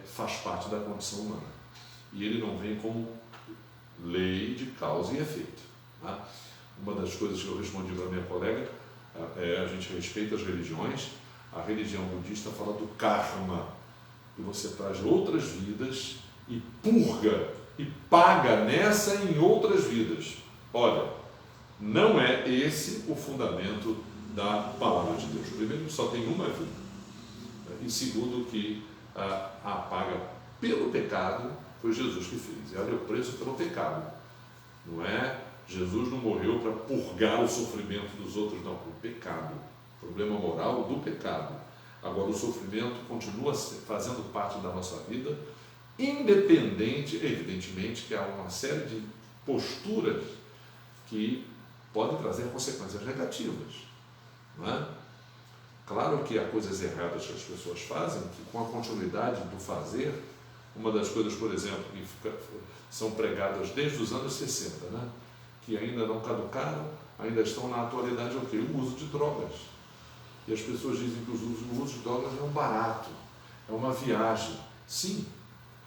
faz parte da condição humana. E ele não vem como lei de causa e efeito, né? Uma das coisas que eu respondi para a minha colega a gente respeita as religiões. A religião budista fala do karma, e você traz outras vidas e purga e paga nessa e em outras vidas. Olha, não é esse o fundamento da palavra de Deus. Primeiro, só tem uma vida, e segundo, que a paga pelo pecado foi Jesus que fez. E olha o preço pelo pecado. Não é? Jesus não morreu para purgar o sofrimento dos outros, não, por pecado. Problema moral do pecado. Agora, o sofrimento continua fazendo parte da nossa vida, independente, evidentemente, que há uma série de posturas que podem trazer consequências negativas, não é? Claro que há coisas erradas que as pessoas fazem, que com a continuidade do fazer, uma das coisas, por exemplo, que são pregadas desde os anos 60, né? Que ainda não caducaram, ainda estão na atualidade, é o quê? O uso de drogas. E as pessoas dizem que o uso de drogas é um barato, é uma viagem. Sim.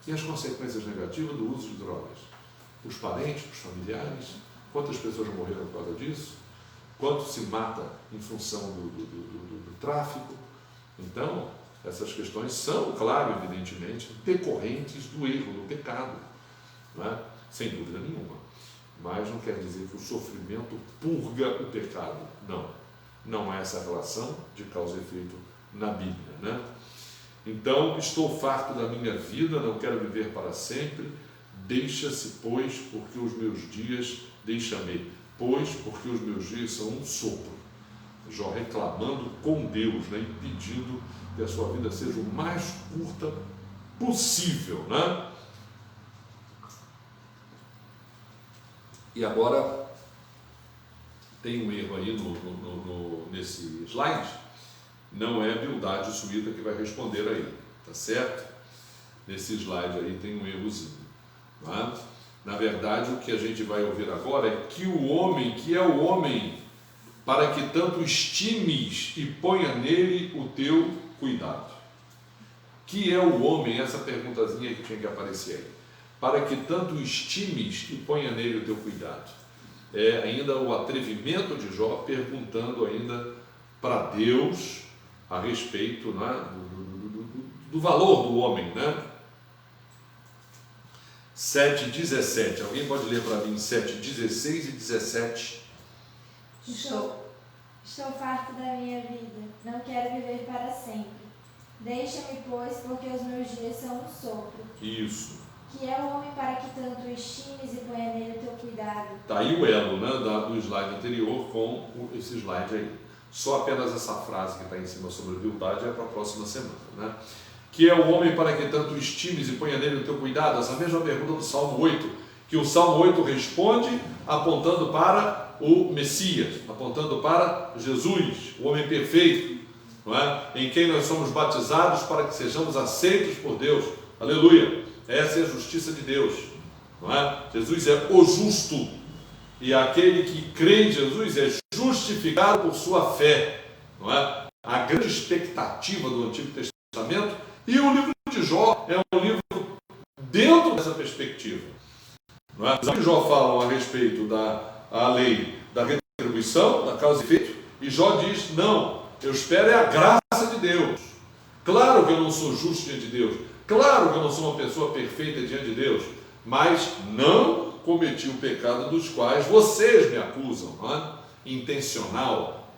E as consequências negativas do uso de drogas? Os parentes, os familiares, quantas pessoas morreram por causa disso? Quanto se mata em função do tráfico? Então, essas questões são, claro, evidentemente, decorrentes do erro, do pecado, não é? Sem dúvida nenhuma. Mas não quer dizer que o sofrimento purga o pecado. Não. Não há essa relação de causa e efeito na Bíblia, né? Então, estou farto da minha vida, não quero viver para sempre. Deixa-se, pois, porque os meus dias, deixa-me, pois, porque os meus dias são um sopro. Jó reclamando com Deus, né? E pedindo que a sua vida seja o mais curta possível, né? E agora tem um erro aí nesse slide. Não é Bildade Suíta que vai responder aí, tá certo? Nesse slide aí tem um errozinho, tá? Na verdade, o que a gente vai ouvir agora é que o homem, que é o homem, para que tanto estimes e ponha nele o teu cuidado. Que é o homem? Essa perguntazinha que tinha que aparecer aí. Para que tanto estimes e ponha nele o teu cuidado. É ainda o atrevimento de Jó perguntando ainda para Deus a respeito, né, do valor do homem, né? 7:17. Alguém pode ler para mim 7:16 e 17? Estou farto da minha vida, não quero viver para sempre. Deixa-me, pois, porque os meus dias são um sopro. Isso. Que é o homem para que tanto estimes e ponha nele o teu cuidado. Está aí o elo, né, do slide anterior com esse slide aí. Só apenas essa frase que está em cima sobre a Bildade é para a próxima semana, né? Que é o homem para que tanto estimes e ponha nele o teu cuidado. Essa mesma pergunta do Salmo 8, que o Salmo 8 responde apontando para o Messias, apontando para Jesus, o homem perfeito, não é? Em quem nós somos batizados para que sejamos aceitos por Deus. Aleluia! Essa é a justiça de Deus, não é? Jesus é o justo, e aquele que crê em Jesus é justificado por sua fé, não é? A grande expectativa do Antigo Testamento, e o livro de Jó é um livro perspectiva. Não é? Os amigos de Jó falam a respeito da lei da retribuição, da causa e efeito, e Jó diz, não, eu espero é a graça de Deus. Claro que eu não sou justo diante de Deus, claro que eu não sou uma pessoa perfeita diante de Deus, mas não cometi o pecado dos quais vocês me acusam, não é? Intencional,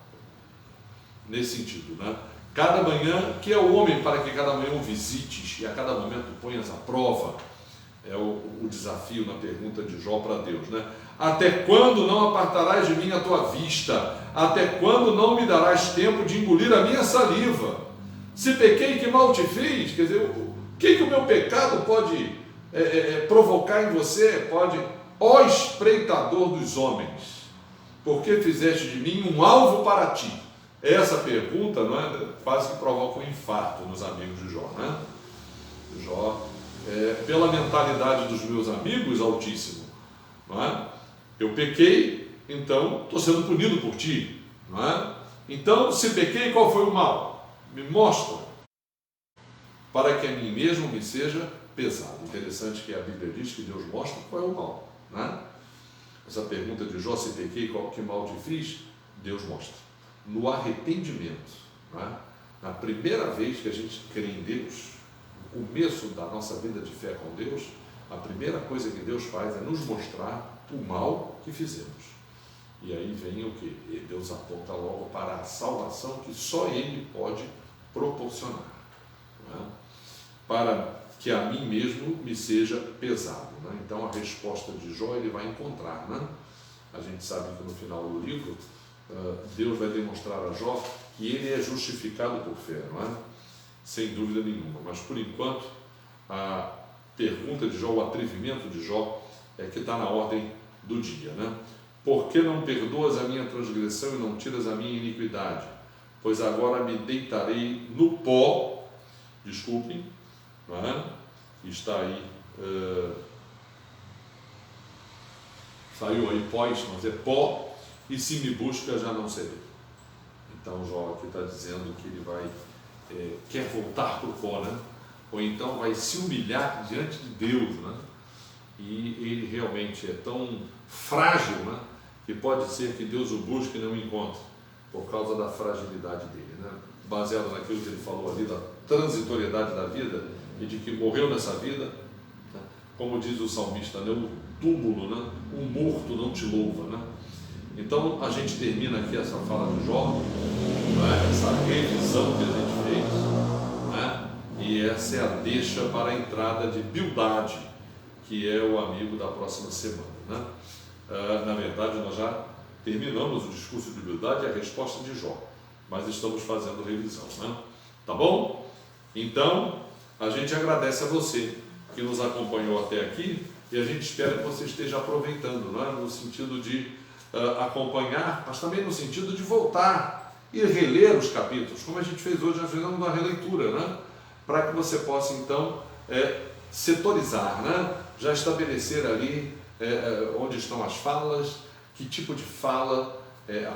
nesse sentido, né? Cada manhã, que é o homem para que cada manhã o visites e a cada momento ponhas à prova, é o desafio na pergunta de Jó para Deus, né? Até quando não apartarás de mim a tua vista? Até quando não me darás tempo de engolir a minha saliva? Se pequei, que mal te fiz? Quer dizer, o que o meu pecado pode provocar em você? Pode, ó espreitador dos homens, por que fizeste de mim um alvo para ti? Essa pergunta, não é, quase que provoca um infarto nos amigos de Jó, né? Jó, pela mentalidade dos meus amigos, Altíssimo, não é? Eu pequei, então estou sendo punido por ti, não é? Então, se pequei, qual foi o mal? Me mostra, para que a mim mesmo me seja pesado. Interessante que a Bíblia diz que Deus mostra qual é o mal, né? Essa pergunta de Jó, se pequei, que mal te fiz? Deus mostra. No arrependimento, né? Na primeira vez que a gente crê em Deus, no começo da nossa vida de fé com Deus, a primeira coisa que Deus faz é nos mostrar o mal que fizemos. E aí vem o que? Deus aponta logo para a salvação que só Ele pode proporcionar, né? Para que a mim mesmo me seja pesado, né? Então a resposta de Jó ele vai encontrar, né? A gente sabe que no final do livro Deus vai demonstrar a Jó que ele é justificado por fé, não é? Sem dúvida nenhuma, mas por enquanto a pergunta de Jó, o atrevimento de Jó é que está na ordem do dia, né? Por que não perdoas a minha transgressão e não tiras a minha iniquidade? Pois agora me deitarei no pó, desculpem, não é? Está aí, saiu aí pós, mas é pó, e se me busca já não serei. Então Jó aqui está dizendo que ele vai, quer voltar para o pó, né? Ou então vai se humilhar diante de Deus, né? E ele realmente é tão frágil, né? Que pode ser que Deus o busque e não o encontre, por causa da fragilidade dele, né? Baseado naquilo que ele falou ali, da transitoriedade da vida, e de que morreu nessa vida, né? Como diz o salmista, né? O túmulo, né? O morto não te louva, né? Então a gente termina aqui essa fala de Jó, né? Essa revisão que a gente fez, né? E essa é a deixa para a entrada de Bildade, que é o amigo da próxima semana, né? Na verdade, nós já terminamos o discurso de Bildade e a resposta de Jó, mas estamos fazendo revisão, né? Tá bom? Então, a gente agradece a você que nos acompanhou até aqui e a gente espera que você esteja aproveitando, né? No sentido de acompanhar, mas também no sentido de voltar e reler os capítulos, como a gente fez hoje, nós fizemos uma releitura, né? Para que você possa, então, setorizar, né? Já estabelecer ali onde estão as falas, que tipo de fala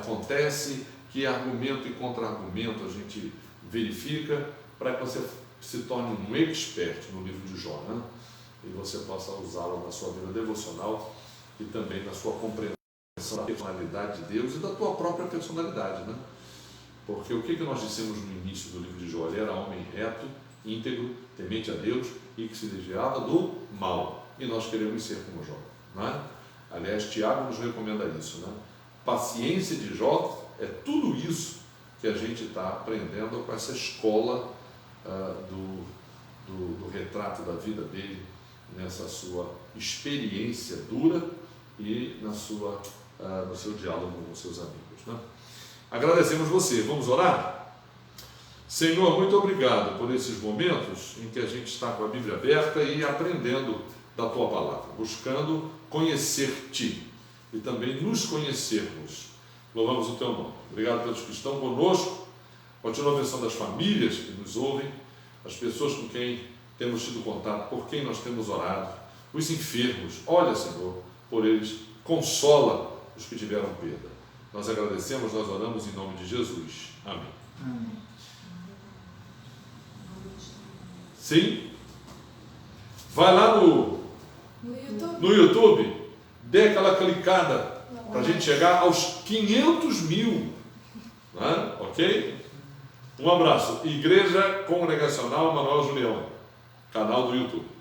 acontece, que argumento e contra-argumento a gente verifica, para que você se torne um expert no livro de Jó, né? E você possa usá-lo na sua vida devocional e também na sua compreensão da personalidade de Deus e da tua própria personalidade, né? Porque o que nós dissemos no início do livro de Jó? Ele era homem reto, íntegro, temente a Deus e que se desviava do mal. E nós queremos ser como Jó, não é? Aliás, Tiago nos recomenda isso, né? Paciência de Jó é tudo isso que a gente está aprendendo com essa escola do retrato da vida dele, nessa sua experiência dura e no seu diálogo com os seus amigos, né? Agradecemos você. Vamos orar? Senhor, muito obrigado por esses momentos em que a gente está com a Bíblia aberta e aprendendo da Tua Palavra, buscando conhecer-Te e também nos conhecermos. Louvamos o Teu nome. Obrigado pelos que estão conosco. Continua abençoando as famílias que nos ouvem, as pessoas com quem temos tido contato, por quem nós temos orado, os enfermos. Olha, Senhor, por eles, consola os que tiveram perda. Nós agradecemos, nós oramos em nome de Jesus. Amém. Amém. Sim? Vai lá no No YouTube, dê aquela clicada para a gente chegar aos 500 mil. Né? Ok? Um abraço. Igreja Congregacional Manuel Julião, canal do YouTube.